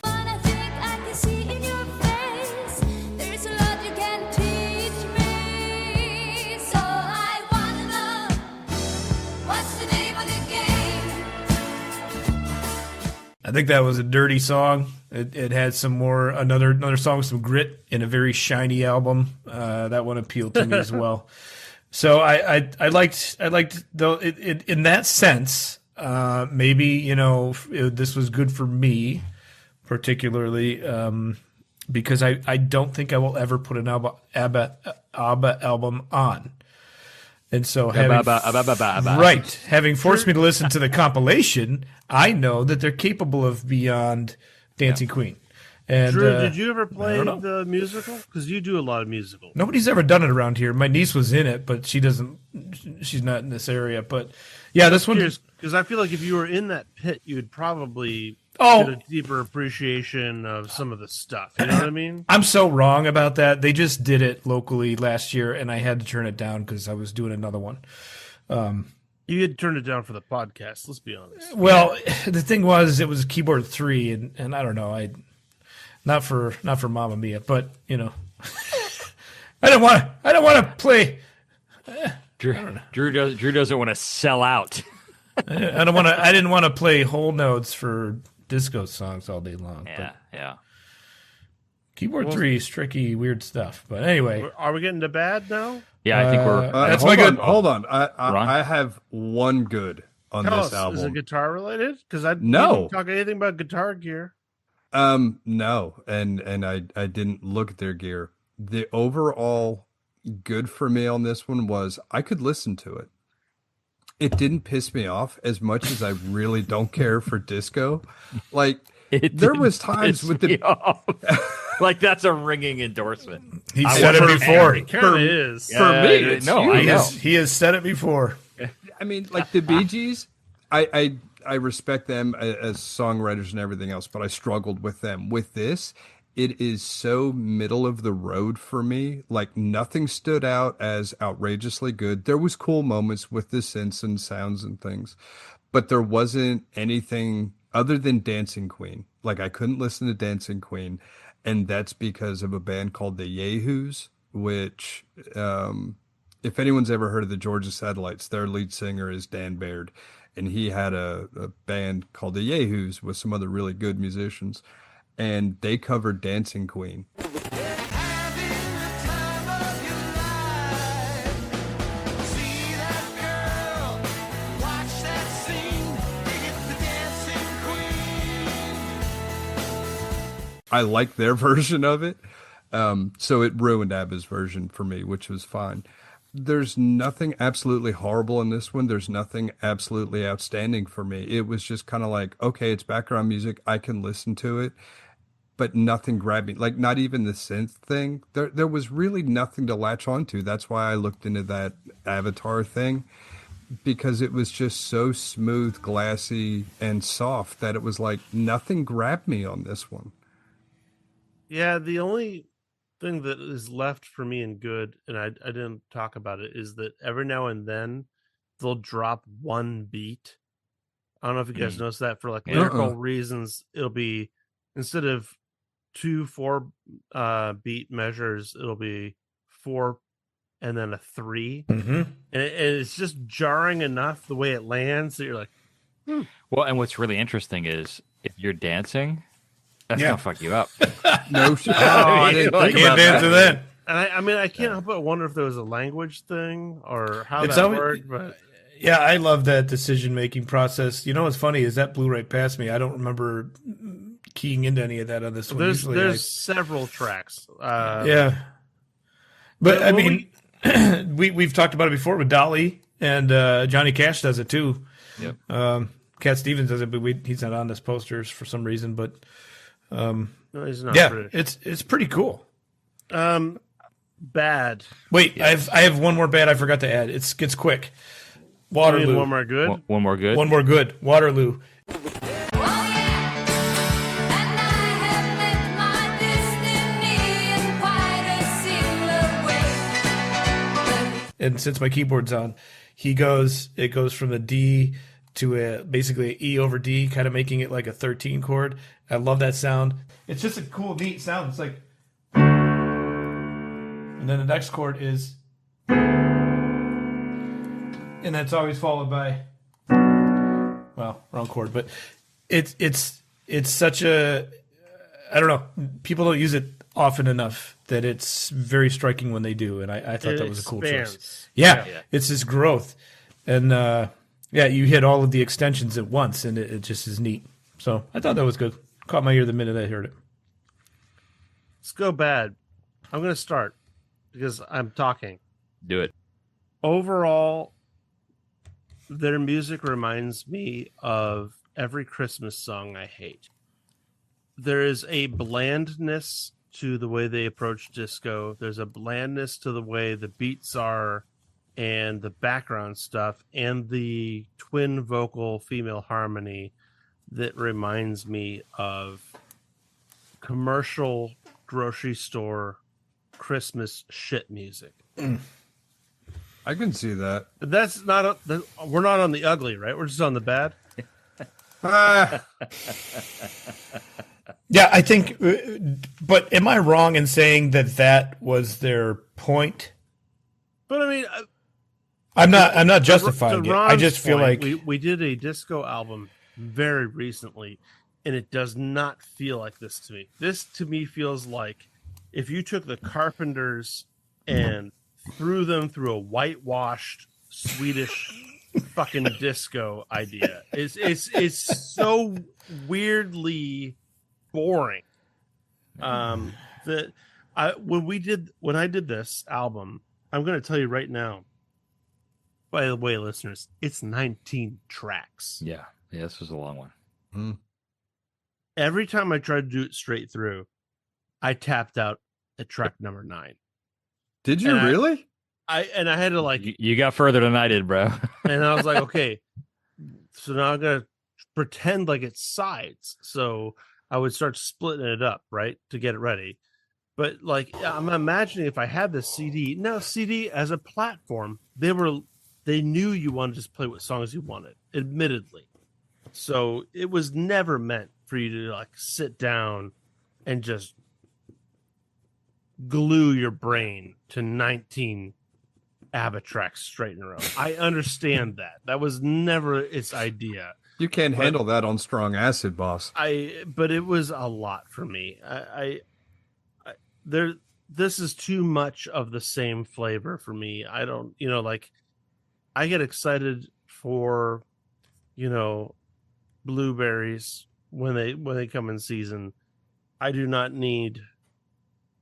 I think I can see in your face, there's a lot you can teach me. So I wanna know, what's the name of the game? I think that was a dirty song. It had some more another song with some grit in a very shiny album. That one appealed to me as well. So I liked though it in that sense. Maybe this was good for me, particularly because I don't think I will ever put an ABBA album on. And so having forced me to listen to the compilation, I know that they're capable of beyond Dancing Queen. And Drew, did you ever play don't know. the musical? Because you do a lot of musical. Nobody's ever done it around here. My niece was in it, but she's not in this area. But yeah, this one. Because I feel like if you were in that pit, you would probably Oh. get a deeper appreciation of some of the stuff. You know what I mean? I'm so wrong about that. They just did it locally last year, and I had to turn it down because I was doing another one. You had turned it down for the podcast. Let's be honest. Well, the thing was, it was keyboard 3, and I don't know, not for Mamma Mia, but I don't want to play. Drew doesn't want to sell out. I didn't want to play whole notes for disco songs all day long. Yeah, yeah. Keyboard 3 is tricky, weird stuff. But anyway, Are we getting to bad now? Yeah, I think we're. That's hold my on, good. Hold on. Ron? I have one good on Tell this us, is it album. guitar related? Because I No. didn't talk anything about guitar gear. No, and I didn't look at their gear. The overall good for me on this one was I could listen to it. It didn't piss me off as much as I really don't care for disco. Like there was times with the like that's a ringing endorsement. He said it before. It kind of is. for me. It's no, I huge. know. He has said it before. I mean, like the Bee Gees, I respect them as songwriters and everything else, but I struggled with them. With this, it is so middle of the road for me. Like nothing stood out as outrageously good. There was cool moments with the synths and sounds and things, but there wasn't anything other than Dancing Queen. Like I couldn't listen to Dancing Queen, and that's because of a band called the Yayhoos, which if anyone's ever heard of the Georgia Satellites, their lead singer is Dan Baird, and he had a band called the Yayhoos with some other really good musicians, and they covered Dancing Queen. I like their version of it. So it ruined ABBA's version for me, which was fine. There's nothing absolutely horrible in this one. There's nothing absolutely outstanding for me. It was just kind of like, okay, it's background music. I can listen to it, but nothing grabbed me. Like not even the synth thing. There was really nothing to latch onto. That's why I looked into that Avatar thing, because it was just so smooth, glassy, and soft that it was like nothing grabbed me on this one. Yeah, the only thing that is left for me in good, and I didn't talk about it, is that every now and then they'll drop one beat. I don't know if you guys noticed that for like lyrical reasons. It'll be instead of 2 4 beat measures, it'll be 4 and then a 3, and it's just jarring enough the way it lands that you're like, Well, and what's really interesting is if you're dancing, that's gonna fuck you up. No shit. I didn't think Can't about dance to that. that. And I mean, I can't help but wonder if there was a language thing or how It's that always- worked. But Yeah, I love that decision-making process. You know what's funny is that blew right past me. I don't remember keying into any of that on this one. there's Usually several tracks. yeah. But I mean, we've talked about it before with Dolly, and Johnny Cash does it too. Yep. Cat Stevens does it, but he's not on this posters for some reason. But No, he's not yeah, British. it's pretty cool. Bad. Wait, I have one more bad I forgot to add. It's quick. I Waterloo. mean, one more good. One more good. One more good. Waterloo. Oh yeah, and I have met my destiny in quite a similar way. And since my keyboard's on, it goes from the D to basically E over D, kind of making it like a 13 chord. I love that sound. It's just a cool, neat sound. It's like, and then the next chord is, and that's always followed by, well, wrong chord, but it's such a, I don't know, people don't use it often enough that it's very striking when they do, and I thought that was a cool choice. Expands. Yeah, it's this growth, and yeah, you hit all of the extensions at once, and it just is neat. So I thought that was good. Caught my ear the minute I heard it. Let's go bad. I'm going to start because I'm talking. Do it. Overall, their music reminds me of every Christmas song I hate. There is a blandness to the way they approach disco. There's a blandness to the way the beats are and the background stuff and the twin vocal female harmony that reminds me of commercial grocery store Christmas shit music. I can see that. That's not we're not on the ugly, right? We're just on the bad. Yeah, I think. But am I wrong in saying that was their point? But I mean, I'm not justifying to it. I Ron's just feel point, like we did a disco album very recently, and it does not feel like this to me. This to me feels like if you took the Carpenters and threw them through a whitewashed Swedish fucking disco idea. It's so weirdly boring. When I did this album, I'm going to tell you right now. By the way, listeners, it's 19 tracks. Yeah, this was a long one. Every time I tried to do it straight through, I tapped out at track number 9. Did you And really? I had to like, You got further than I did, bro. and I was like, okay, so now I'm gonna pretend like it's sides. So I would start splitting it up, right, to get it ready. But like, I'm imagining if I had this CD, now CD as a platform, they knew you wanted to just play what songs you wanted, admittedly. So it was never meant for you to like sit down and just glue your brain to 19 ABBA tracks straight in a row. I understand that. That was never its idea. You can't handle that on strong acid, boss. But it was a lot for me. This is too much of the same flavor for me. I don't, like I get excited for, blueberries when they come in season. I do not need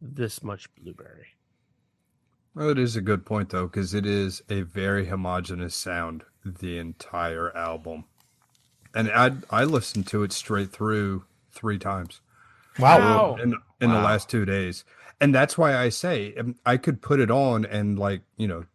this much blueberry. Well, it is a good point though, because it is a very homogeneous sound, the entire album. And I listened to it straight through 3 times. Wow. In the last 2 days. And that's why I say I could put it on and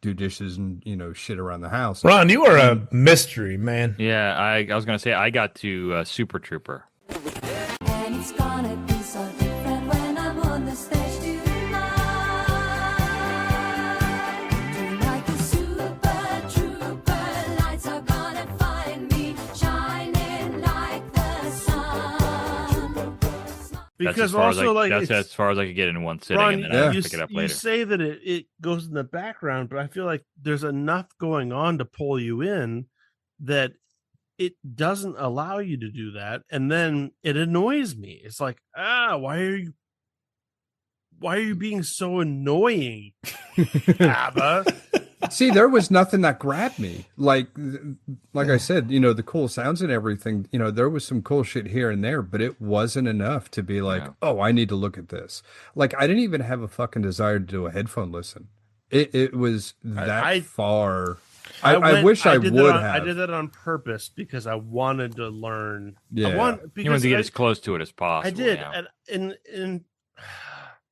do dishes and, shit around the house. Ron, you are a mystery, man. Yeah, I was going to say I got to Super Trouper. And it's gonna be so different when I'm on the stage tonight. Like a super trooper, lights are gonna find me shining like the sun. That's Because as far also as like that's as far as I could get in one sitting, Ron, and then I you, pick it up you later. say that it goes in the background, but I feel like there's enough going on to pull you in that it doesn't allow you to do that, and then it annoys me. It's like, why are you being so annoying, ABBA? See, there was nothing that grabbed me. Like I said, the cool sounds and everything, there was some cool shit here and there, but it wasn't enough to be like, oh, I need to look at this. Like, I didn't even have a fucking desire to do a headphone listen. It was that far. I wish I would have. I did that on purpose because I wanted to learn. Yeah. You wanted to get as close to it as possible. I did. Yeah. And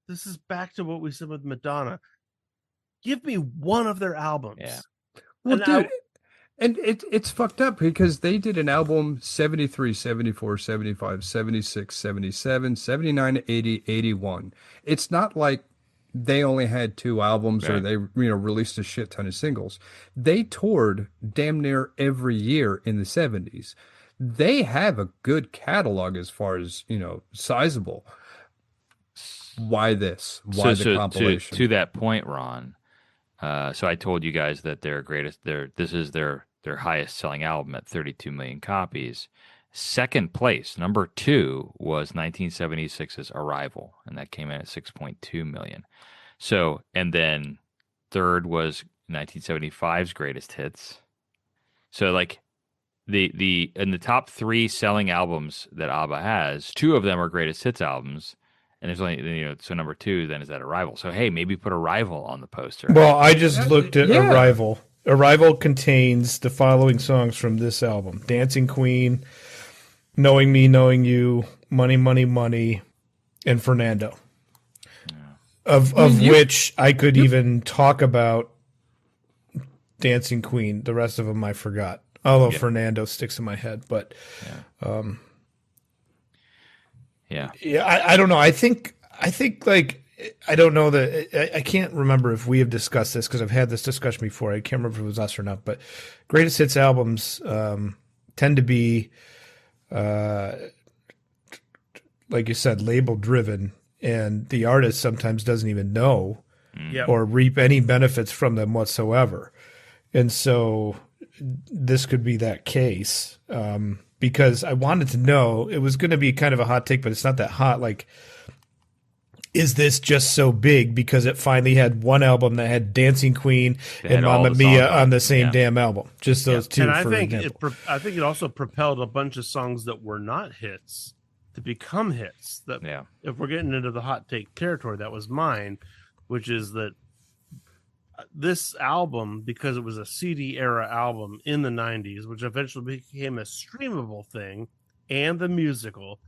this is back to what we said with Madonna. Give me one of their albums. Yeah. Well, And dude, and it's fucked up because they did an album 73, 74, 75, 76, 77, 79, 80, 81. It's not like they only had 2 albums or they released a shit ton of singles. They toured damn near every year in the 70s. They have a good catalog as far as, sizable. Why this? Why the compilation? To that point, Ron. So I told you guys that this is their highest selling album at 32 million copies. Second place, number 2, was 1976's Arrival, and that came in at 6.2 million. So, and then third was 1975's Greatest Hits. So, like the in the top 3 selling albums that ABBA has, 2 of them are Greatest Hits albums. And there's only, so number 2 then is that Arrival. So, hey, maybe put Arrival on the poster. Well, I just looked at Arrival. Arrival contains the following songs from this album: Dancing Queen, Knowing Me, Knowing You, Money, Money, Money, and Fernando. Yeah. Of which I could even talk about Dancing Queen. The rest of them I forgot. Although Fernando sticks in my head. But I don't know. I think like, I don't know that I can't remember if we have discussed this because I've had this discussion before. I can't remember if it was us or not, but greatest hits albums tend to be, like you said, label driven, and the artist sometimes doesn't even know or reap any benefits from them whatsoever. And so this could be that case. Because I wanted to know, it was going to be kind of a hot take, but it's not that hot. Like, is this just so big because it finally had one album that had Dancing Queen and Mamma Mia on the same damn album? Just those 2. And I think it also propelled a bunch of songs that were not hits to become hits. That if we're getting into the hot take territory, that was mine, which is that this album, because it was a CD era album in the 90s, which eventually became a streamable thing, and the musical,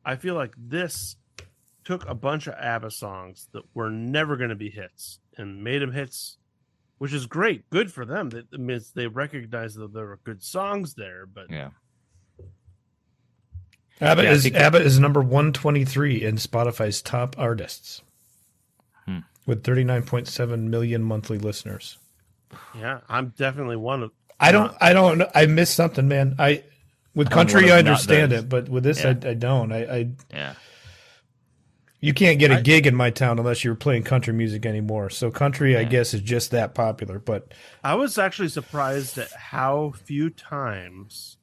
I feel like this took a bunch of ABBA songs that were never going to be hits and made them hits, which is great. Good for them. That means they recognized that there were good songs there, but Yeah. ABBA is number 123 in Spotify's top artists with 39.7 million monthly listeners. yeah, I'm definitely one of. I don't know. I missed something, man. With country, I understand it, but with this, Yeah. I don't. Yeah. You can't get a gig in my town unless you're playing country music anymore. So country, I guess, is just that popular. But I was actually surprised at how few times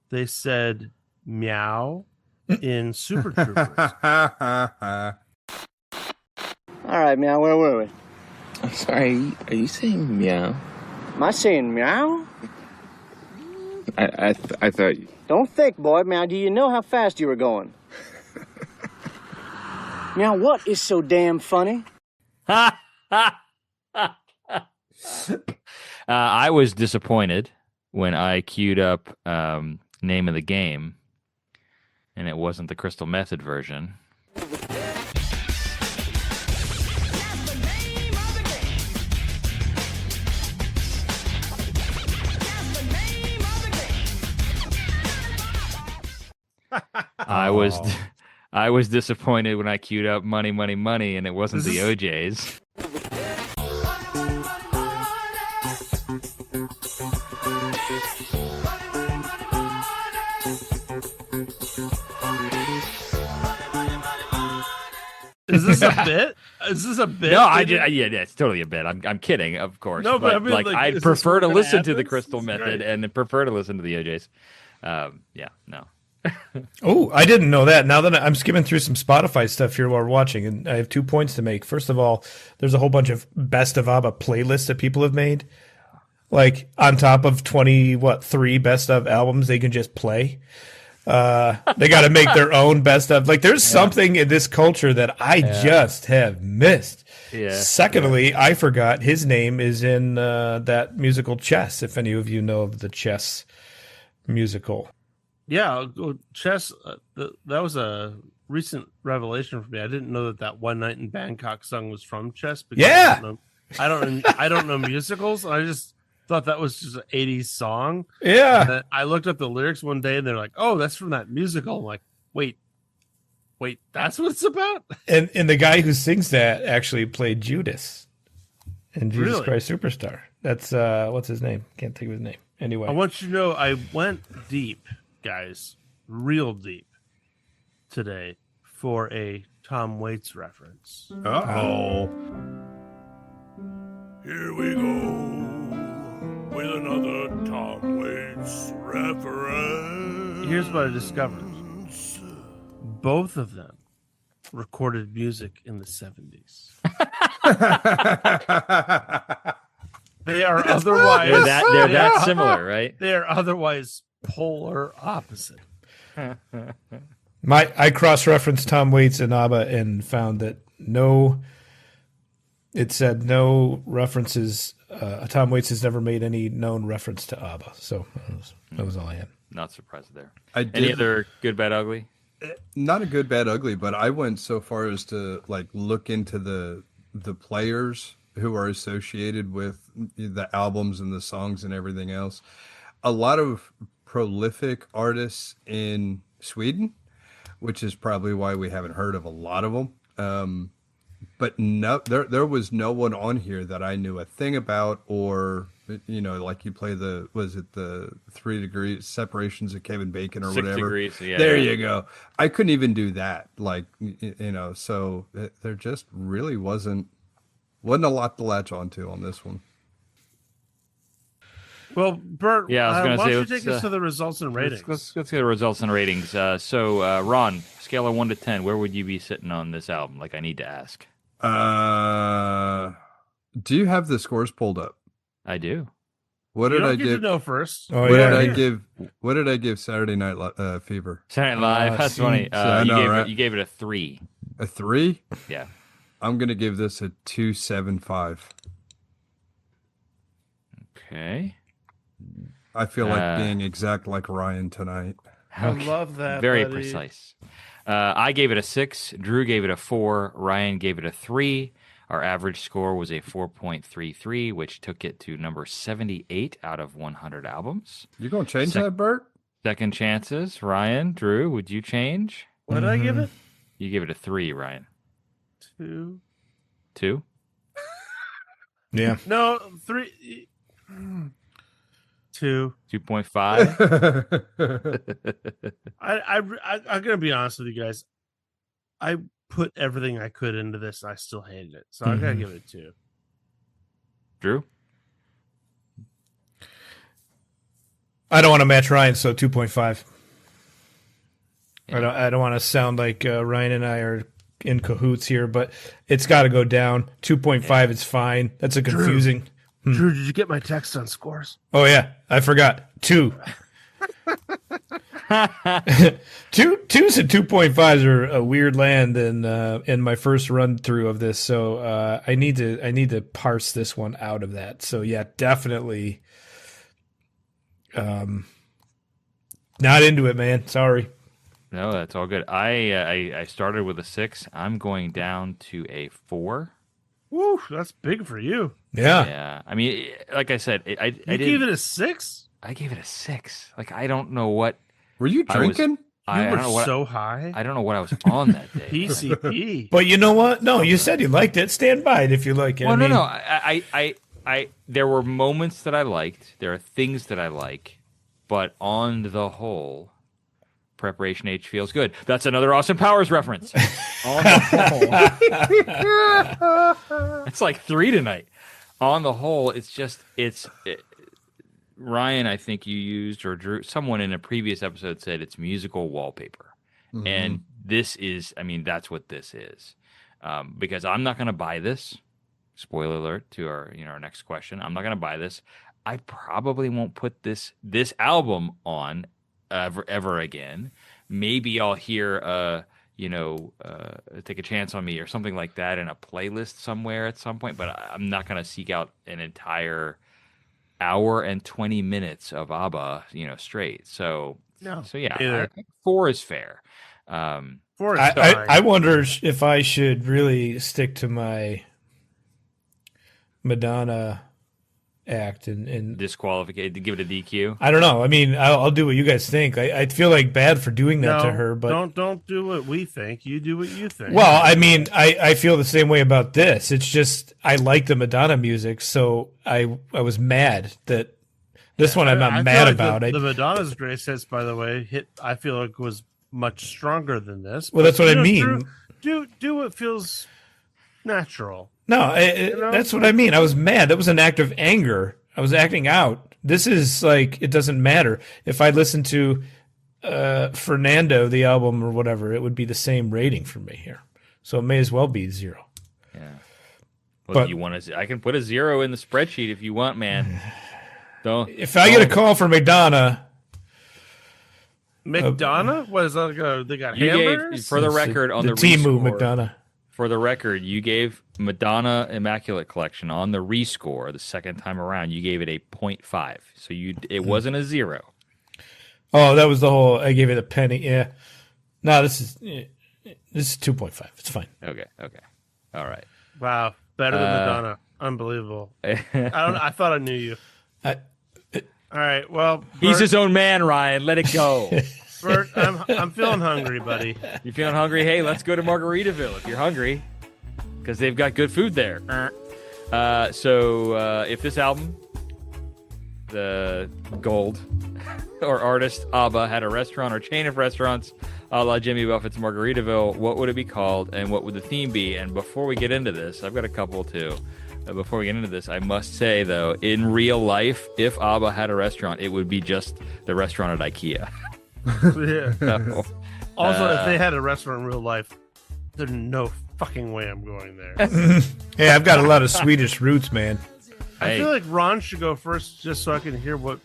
they said meow in Super Troopers. All right, meow, where were we? I'm sorry, are you saying meow? Am I saying meow? I thought you... Don't think, boy. Meow, do you know how fast you were going? Meow, what is so damn funny? I was disappointed when I queued up Name of the Game, and it wasn't the Crystal Method version. I was disappointed when I queued up Money, Money, Money, and it wasn't the OJs. Is this a bit? Is this a bit? No, yeah, it's totally a bit. I'm kidding, of course. No, but I mean, like like, I'd is prefer this to what listen to the happens? Crystal This is Method great. and prefer to listen to the OJs. Yeah, no. oh, I didn't know that. Now that I'm skimming through some Spotify stuff here while we're watching, and I have 2 points to make. First of all, there's a whole bunch of best of ABBA playlists that people have made. Like on top of 3 best of albums they can just play. They got to make their own best of. Like there's something in this culture that I just have missed. Yeah. Secondly, I forgot his name is in that musical Chess. If any of you know of the Chess musical. Yeah, Chess. That was a recent revelation for me. I didn't know that One Night in Bangkok song was from Chess. Because Yeah. I don't know musicals. I just thought that was just an 80s song. Yeah. And then I looked up the lyrics one day and they're like, oh, that's from that musical. I'm like, wait, that's what it's about? And the guy who sings that actually played Judas in Jesus Really? Christ Superstar. That's what's his name? Can't think of his name. Anyway. I want you to know I went deep, guys, real deep today for a Tom Waits reference. Uh-oh. Here we go with another Tom Waits reference. Here's what I discovered. Both of them recorded music in the 70s. They are otherwise They're that similar, right? They are otherwise polar opposite. I cross-referenced Tom Waits and ABBA and found that it said no references. Tom Waits has never made any known reference to ABBA. So that was all I had. Not surprised there. I Any did other good, bad, ugly? not a good, bad, ugly, but I went so far as to like look into the players who are associated with the albums and the songs and everything else. A lot of prolific artists in Sweden, which is probably why we haven't heard of a lot of them. But no, there was no one on here that I knew a thing about, or like you play the 3 degree separations of Kevin Bacon or 6 whatever. degrees, yeah. There you go. I couldn't even do that. Like so there just really wasn't a lot to latch onto on this one. Well, Bert, Yeah, I was gonna why say, don't you let's, take us to the results and ratings? Let's get the results and ratings. So, Ron, scale of 1 to 10, where would you be sitting on this album? Like, I need to ask. Do you have the scores pulled up? I do. What You did don't I get to give? know first. Oh, What yeah. did I give? What did I give Saturday Night Fever? Saturday Night Live. That's funny. I know, right? You gave it a 3. A 3? Yeah. I'm gonna give this a 2.75. Okay. I feel like being exact like Ryan tonight. I love that. Very buddy. precise. I gave it a 6. Drew gave it a 4. Ryan gave it a 3. Our average score was a 4.33, which took it to number 78 out of 100 albums. You gonna change that, Bert? Second chances. Ryan, Drew, would you change? What did I give it? You gave it a 3, Ryan. 2. 2? Yeah. No, 3. 2. 2.5? I'm gonna be honest with you guys. I put everything I could into this, and I still hated it. So I gotta give it a 2. Drew? I don't want to match Ryan, so 2.5. I don't want to sound like Ryan and I are in cahoots here, but it's got to go down. 2.5 is fine. That's a confusing. Drew, did you get my text on scores? Oh yeah, I forgot. 2. 2s and 2.5s are a weird land in my first run through of this, so I need to parse this one out of that. So yeah, definitely not into it, man. Sorry. No, that's all good. I started with a 6. I'm going down to a 4. Woo, that's big for you. Yeah. Yeah. I mean, like I said, I gave it a 6? I gave it a 6. Like, I don't know what. Were you drinking? I You were don't know what, so high. I don't know what I was on that day. PCP. But you know what? No, you said you liked it. Stand by it if you like it. Well, I mean, no. I there were moments that I liked. There are things that I like. But on the whole, Preparation H feels good. That's another Austin Powers reference. On the whole. It's like 3 tonight. On the whole, Ryan, I think you used, or Drew, someone in a previous episode said it's musical wallpaper. Mm-hmm. And this is, I mean, that's what this is. Because I'm not going to buy this. Spoiler alert to our next question. I'm not going to buy this. I probably won't put this album on ever again. Maybe I'll hear, Take a Chance on Me or something like that in a playlist somewhere at some point. But I'm not going to seek out an entire hour and 20 minutes of ABBA, straight. So yeah, I think 4 is fair. 4 is fine. I wonder if I should really stick to my Madonna act and disqualified to give it a DQ. I don't know. I mean, I'll do what you guys think. I feel like bad for doing that to her, but don't do what we think. You do what you think. Well, I mean, I feel the same way about this. It's just I like the Madonna music, so I was mad that this one I'm not mad about. The Madonna's Grace Hits, by the way, I feel like was much stronger than this. Well, that's what I mean. Do what feels natural. No, that's what I mean. I was mad. That was an act of anger. I was acting out. This is like, it doesn't matter. If I listen to Fernando, the album or whatever, it would be the same rating for me here. So it may as well be 0. Yeah. Well, you want to? I can put a 0 in the spreadsheet if you want, man. If I get a call from McDonough, what is that? They got hamburgers? For the record, on the Timu McDonough. For the record, you gave Madonna Immaculate Collection on the rescore the second time around. You gave it a 0.5, so it wasn't a 0. Oh, that was the whole. I gave it a penny. Yeah. No, this is 2.5. It's fine. Okay. All right. Wow, better than Madonna. Unbelievable. I thought I knew you. All right. Well, Bert, he's his own man, Ryan. Let it go. Bert, I'm feeling hungry, buddy. You feeling hungry? Hey, let's go to Margaritaville if you're hungry, because they've got good food there. So if this album, the Gold, or artist ABBA had a restaurant or chain of restaurants a la Jimmy Buffett's Margaritaville, what would it be called and what would the theme be? And before we get into this, I've got a couple too. Before we get into this, I must say, though, in real life, if ABBA had a restaurant, it would be just the restaurant at IKEA. Yeah. So, also, if they had a restaurant in real life, there's no fucking way I'm going there. Hey, I've got a lot of Swedish roots, man. I feel like Ron should go first, just so I can hear what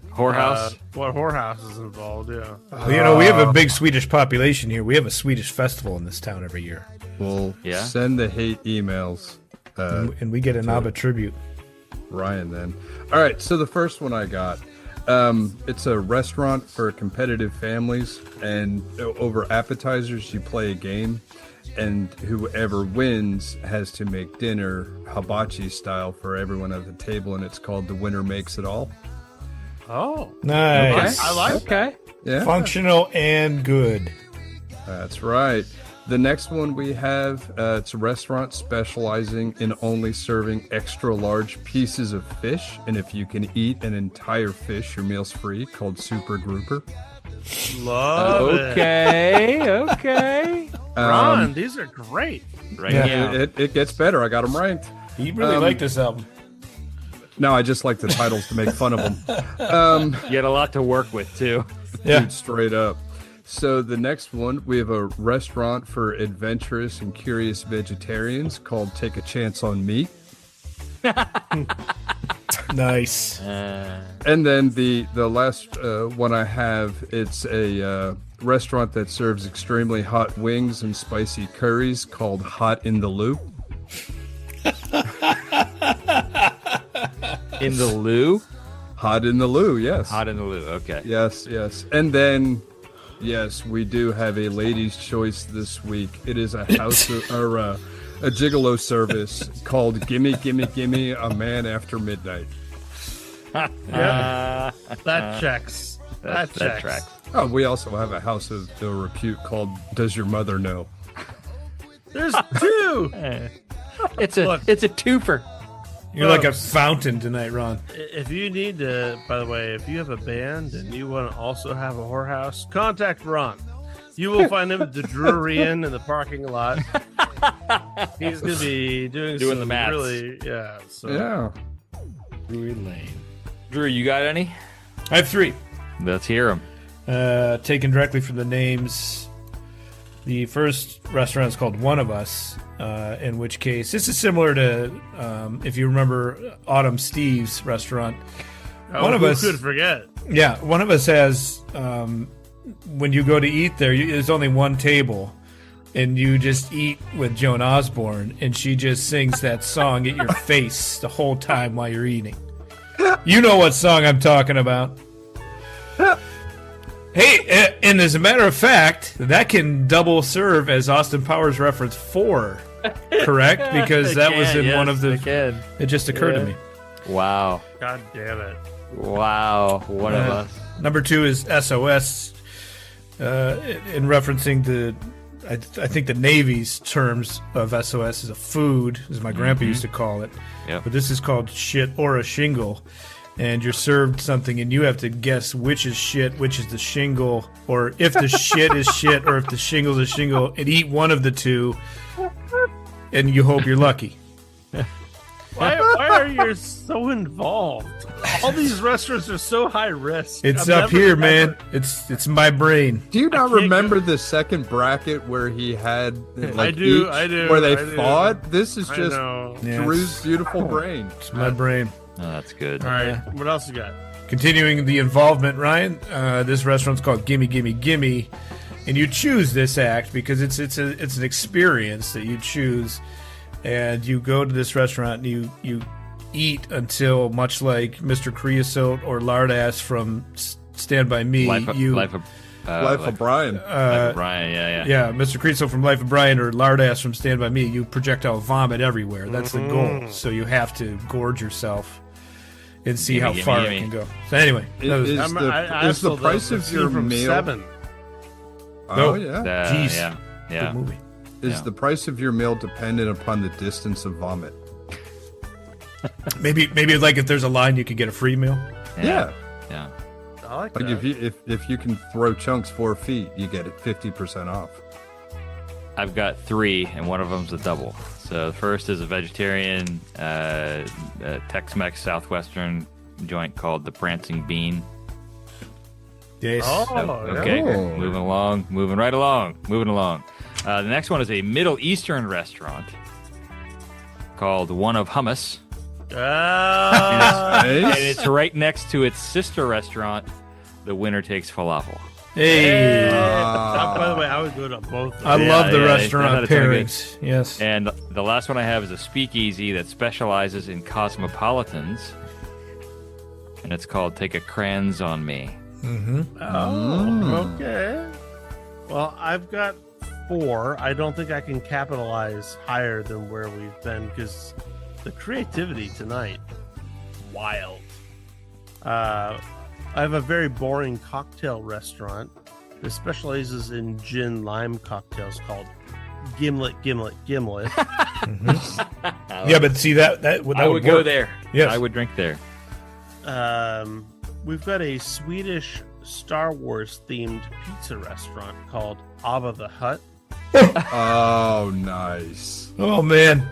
whorehouse is involved. Yeah. Well, we have a big Swedish population here. We have a Swedish festival in this town every year. We'll send the hate emails, and we get an ABBA tribute. Ryan then. All right, so the first one I got, it's a restaurant for competitive families, and over appetizers you play a game, and whoever wins has to make dinner hibachi style for everyone at the table, and it's called The Winner Makes It All. Oh, Nice. I like Okay. Yeah, Functional and good. that's right. The next one we have, it's a restaurant specializing in only serving extra large pieces of fish, and if you can eat an entire fish, your meal's free, called Super Grouper. love it. Okay. Ron, these are great. Right Yeah. now. It gets better. I got them ranked. You really like this album. No, I just like the titles to make fun of them. You had a lot to work with, too. Yeah. Dude, straight up. So the next one, we have a restaurant for adventurous and curious vegetarians called Take a Chance on Meat. Nice. And then the last one I have, it's a restaurant that serves extremely hot wings and spicy curries called Hot in the Loo. In the loo? Hot in the Loo, yes. Hot in the loo. Okay. Yes, yes. And then, yes, we do have a ladies' choice this week. It is a house or a gigolo service called Gimme, Gimme, Gimme, A Man After Midnight. That checks. That checks. tracks. Oh, we also have a house of ill repute called Does Your Mother Know? There's two. It's a Look. twofer. You're like a fountain tonight, Ron. If you need to, by the way, if you have a band and you want to also have a whorehouse, contact Ron. You will find him at the Drury Inn in the parking lot. He's going to be doing Doing some the maths. really, yeah. So Yeah. Drury Lane. Drew, you got any? I have 3. Let's hear them. Taken directly from the names. The first restaurant is called One of Us, in which case this is similar to, if you remember, Autumn Steve's restaurant. One of who us could forget? Yeah, One of Us has, when you go to eat there, there's only one table, and you just eat with Joan Osborne, and she just sings that song at your face the whole time while you're eating. You know what song I'm talking about. Hey, and as a matter of fact, that can double serve as Austin Powers reference 4, correct? Because that was in one of the... It just occurred to me. Wow. God damn it. Wow. One of us. Number 2 is SOS, in referencing the, I think the Navy's terms of SOS is a food, as my grandpa used to call it. Yep. But this is called shit or a shingle. And you're served something, and you have to guess which is shit, which is the shingle, or if the shit is shit, or if the shingle's a shingle, and eat one of the two, and you hope you're lucky. Why are you so involved? All these restaurants are so high risk. It's I've up never- here, man. It's my brain. Do you not can't remember the second bracket where he had like do, each, I do, where they I do. fought? This is I just know. Yeah, Drew's beautiful brain. It's my brain. Oh, that's good. All right, what else you got? Continuing the involvement, Ryan. This restaurant's called Gimme, Gimme, Gimme, and you choose this act because it's an experience that you choose, and you go to this restaurant and you eat until, much like Mr. Creosote or Lardass from Stand By Me, Life of Life of Brian. Life of Brian, yeah. yeah, Mr. Creosote from Life of Brian or Lardass from Stand By Me, you projectile vomit everywhere. That's the goal. So you have to gorge yourself and see Gimme, how gimme, far gimme. it can go. So anyway, that was- Is the price of your meal? 7. Oh yeah. Jeez. Yeah. good Yeah. movie. Is the price of your meal dependent upon the distance of vomit? Maybe like if there's a line, you could get a free meal. Yeah. Yeah. I like Like that. if you can throw chunks 4 feet, you get it 50% off. I've got 3, and one of them's a double. So the first is a vegetarian Tex-Mex Southwestern joint called the Prancing Bean. Yes. Okay, Oh. moving right along. The next one is a Middle Eastern restaurant called One of Hummus. And Nice. it's right next to its sister restaurant, The Winner Takes Falafel. Hey, By the way, I would go to both. I love the yeah, restaurant that's how it pairings. Yes. And the last one I have is a speakeasy that specializes in cosmopolitans, and it's called Take a Crayons on Me. Oh, okay. Well, I've got 4. I don't think I can capitalize higher than where we've been because the creativity tonight, wild. I have a very boring cocktail restaurant that specializes in gin lime cocktails called Gimlet. Yeah, but see that I would go work. there. Yes. I would drink there. We've got a Swedish Star Wars themed pizza restaurant called ABBA the Hut. Oh, nice. Oh man.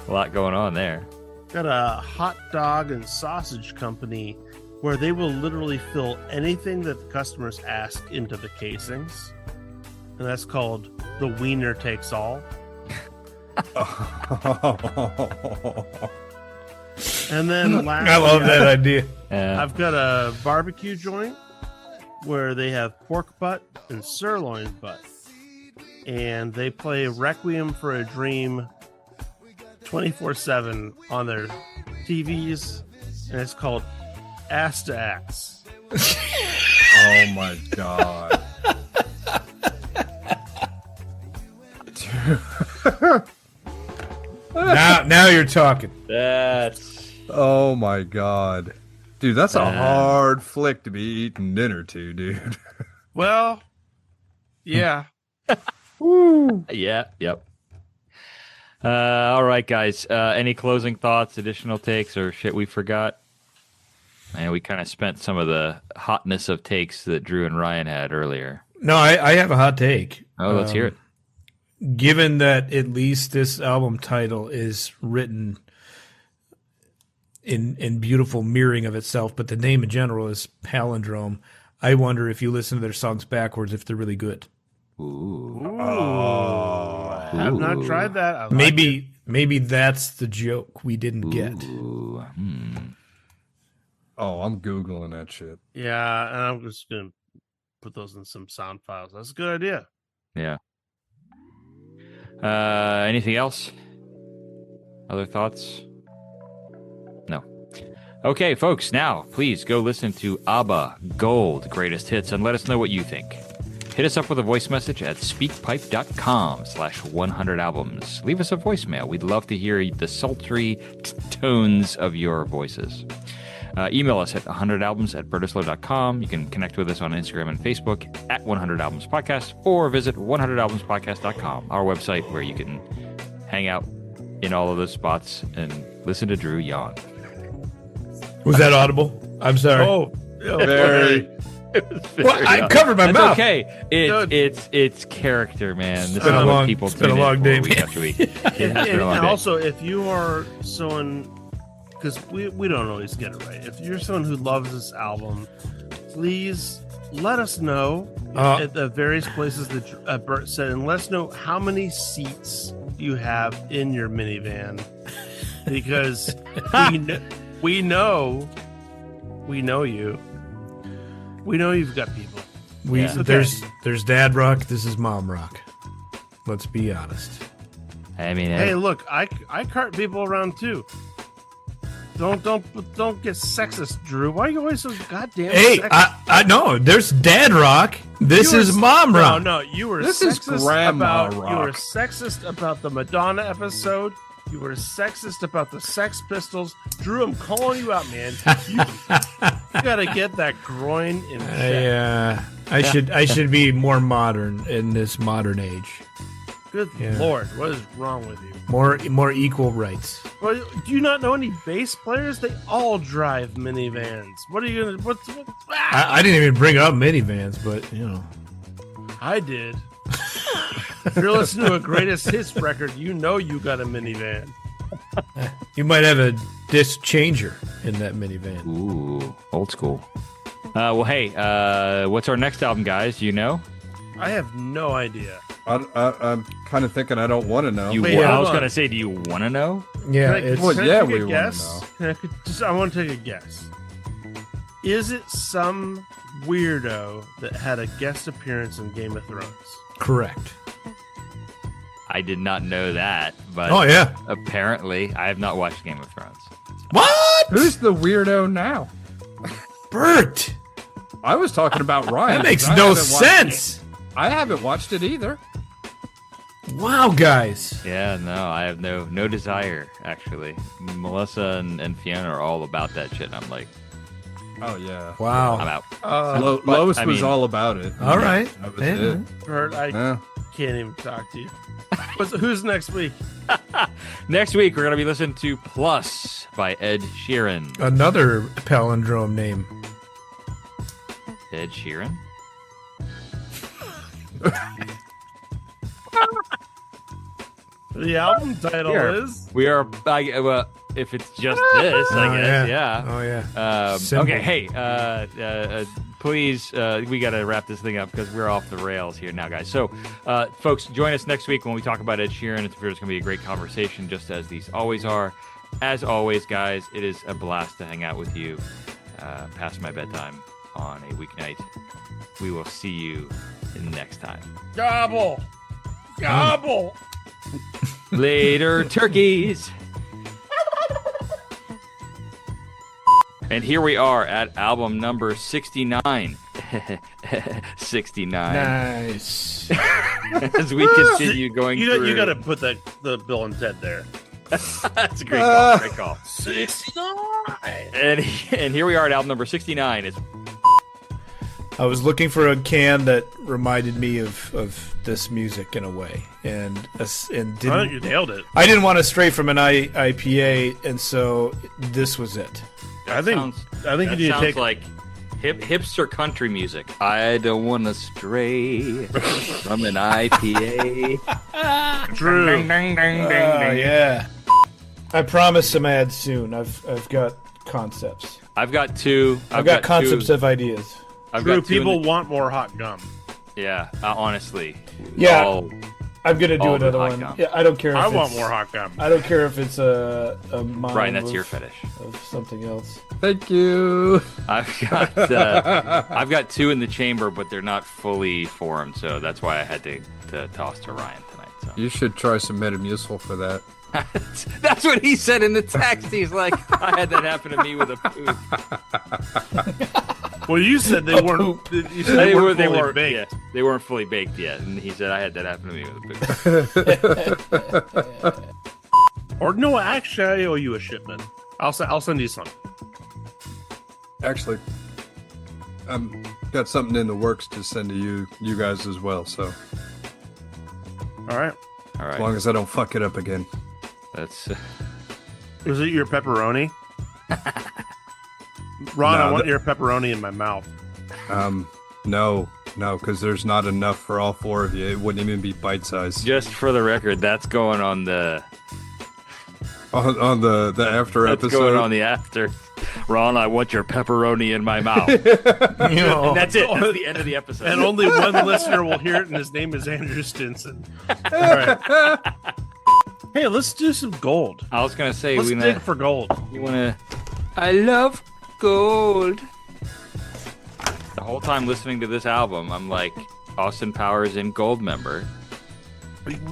A lot going on there. Got a hot dog and sausage company where they will literally fill anything that the customers ask into the casings. And that's called the Wiener Takes All. And then lastly, I love that idea. I've got a barbecue joint where they have pork butt and sirloin butt. And they play Requiem for a Dream 24/7 on their TVs. And it's called Ass to Axe. Oh my god. Now you're talking. That's Oh my god. Dude, that's a hard flick to be eating dinner to, dude. Well, yeah. yeah, yep. All right, guys. Any closing thoughts, additional takes, or shit we forgot? And we kind of spent some of the hotness of takes that Drew and Ryan had earlier. No, I have a hot take. Oh, let's hear it. Given that at least this album title is written in beautiful mirroring of itself, but the name in general is palindrome, I wonder if you listen to their songs backwards if they're really good. Ooh. I have not tried that. I like it. Maybe that's the joke we didn't get. Ooh. Oh, I'm Googling that shit. Yeah, and I'm just going to put those in some sound files. That's a good idea. Yeah. Anything else? Other thoughts? No. Okay, folks, now please go listen to ABBA Gold Greatest Hits and let us know what you think. Hit us up with a voice message at speakpipe.com/100albums. Leave us a voicemail. We'd love to hear the sultry tones of your voices. Email us at 100albums@burdislow.com. You can connect with us on Instagram and Facebook at 100albums podcast, or visit 100albumspodcast.com, our website where you can hang out in all of those spots and listen to Drew yawn. Was that audible? I'm sorry. Oh, Very. Well, I covered my That's mouth. okay. It's character, man. This is been a what long- people it's been a tune in long for day, week man. after week. It has been a long And day. also, if you are someone, because we don't always get it right. If you're someone who loves this album, please let us know at the various places that Bert said, and let us know how many seats you have in your minivan, because we know you. We know you've got people. There's Dad Rock. This is Mom Rock. Let's be honest. I mean, Hey, look, I cart people around too. Don't get sexist, Drew. Why are you always so goddamn Hey, sexist? I know. There's Dad Rock. This You were- is Mom Rock. No, you were This is sexist Grandma about Rock. you were sexist about the Madonna episode. You were sexist about the Sex Pistols. Drew, I'm calling you out, man. You gotta get that groin in check. I should be more modern in this modern age. Good Yeah. Lord, what is wrong with you? More equal rights. Well, do you not know any bass players? They all drive minivans. What are you gonna? What's I didn't even bring up minivans, but you know. I did. If you're listening to a greatest hits record, you know you got a minivan. You might have a disc changer in that minivan. ooh, old school. Well, hey, what's our next album, guys? You know? I have no idea. I'm kind of thinking I don't want to know. Wait, I hold was on. gonna say, do you want to know? Yeah, Can I it's Well, take yeah, a we wanna guess? know. I want to take a guess. Is it some weirdo that had a guest appearance in Game of Thrones? Correct. I did not know that, but Oh yeah. apparently I have not watched Game of Thrones. What? Who's the weirdo now? Bert? I was talking about Ryan. That makes I no haven't watched sense. it. I haven't watched it either. Wow, guys. Yeah, no, I have no desire, actually. Melissa and Fiona are all about that shit, and I'm like, Oh yeah. Wow. I'm out. Lois but, was I mean- all about it. All right. That was Yeah. it. Bert, I Yeah. can't even talk to you. Who's next week? Next week, we're going to be listening to Plus by Ed Sheeran. Another palindrome name. Ed Sheeran? The album title is. We are, well, if it's just this, I guess, yeah. Oh yeah. Simple. Okay, hey, please, we got to wrap this thing up because we're off the rails here now, guys. So, folks, join us next week when we talk about Ed Sheeran. It's going to be a great conversation, just as these always are. As always, guys, it is a blast to hang out with you past my bedtime on a weeknight. We will see you next time. Gobble! Gobble! Later, turkeys. And here we are at album number 69. 69. Nice. As we continue going through. You got to put the Bill and Ted there. That's a great call. Great call. 69. And here we are at album number 69. It's I was looking for a can that reminded me of this music in a way, and didn't. You nailed it. I didn't want to stray from an IPA, and so this was it. I think you need to take like hipster country music. I don't want to stray from an IPA. True. Ding, ding, ding, ding, ding. Yeah. I promise some ads soon. I've got concepts. I've got two. I've got concepts of ideas. I've True. got two in People the- want more hot gum. Yeah, honestly. Yeah. All- I'm gonna do all the another hot one. gum. Yeah, I don't care. If I it's, want more hot gum. I don't care if it's a mime Brian, that's of- your fetish. of something else. Thank you. I've got two in the chamber, but they're not fully formed, so that's why I had to toss to Ryan tonight. So. You should try some Metamucil for that. That's what he said in the text. He's like, I had that happen to me with a poop. Well, you said they weren't. You said they weren't fully baked. Yeah, they weren't fully baked yet, and he said I had that happen to me with a poop. Or no, actually, I owe you a shipment. I'll send you some. Actually, got something in the works to send to you guys as well. So All right. All as right, long as I don't fuck it up again. that's Is it your pepperoni? Ron, No, I want your pepperoni in my mouth. No, because there's not enough for all four of you. It wouldn't even be bite sized. just for the record. That's going on the On the after that's episode. going on the after. Ron, I want your pepperoni in my mouth. And that's it. That's the end of the episode. And only one listener will hear it, and his name is Andrew Stinson. All right. Hey, let's do some gold. I was gonna say Let's we dig for gold. You wanna? I love gold. The whole time listening to this album, I'm like, Austin Powers in Gold member.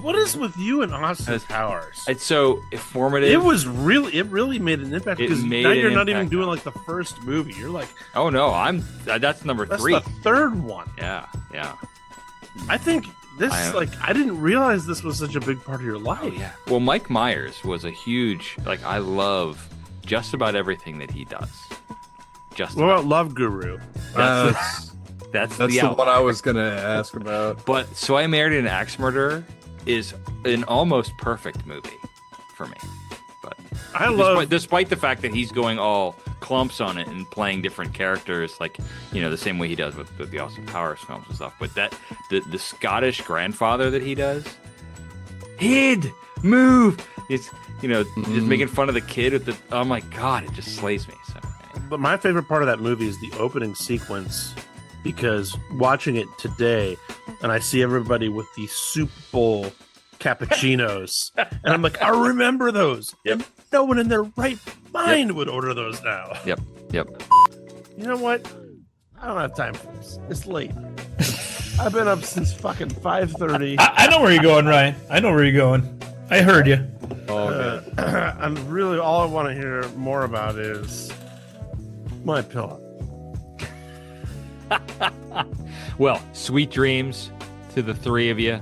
What is with you and Austin Powers? It's so informative. It really made an impact It because made now an you're not even impact. doing like the first movie. You're like, Oh no, that's number that's 3. the third one. Yeah. I think this I am- I didn't realize this was such a big part of your life. Oh yeah. Well, Mike Myers was a huge I love just about everything that he does. Just What about. about Love Guru? That's That's the the album. one I was gonna ask about. But So I Married an Axe Murderer is an almost perfect movie for me. But I love despite the fact that he's going all clumps on it and playing different characters, the same way he does with the Austin Powers films and stuff. But that the Scottish grandfather that he does, Hid, move. It's just making fun of the kid with the. Oh my god, it just slays me. So anyway. But my favorite part of that movie is the opening sequence, because watching it today, and I see everybody with the soup bowl cappuccinos, and I'm like, I remember those. Yep. No one in their right mind would order those now. Yep. You know what? I don't have time for this. It's late. I've been up since fucking 5:30. I know where you're going, Ryan. I know where you're going. I heard you. And really, all I want to hear more about is my pillow. Well, sweet dreams to the three of you.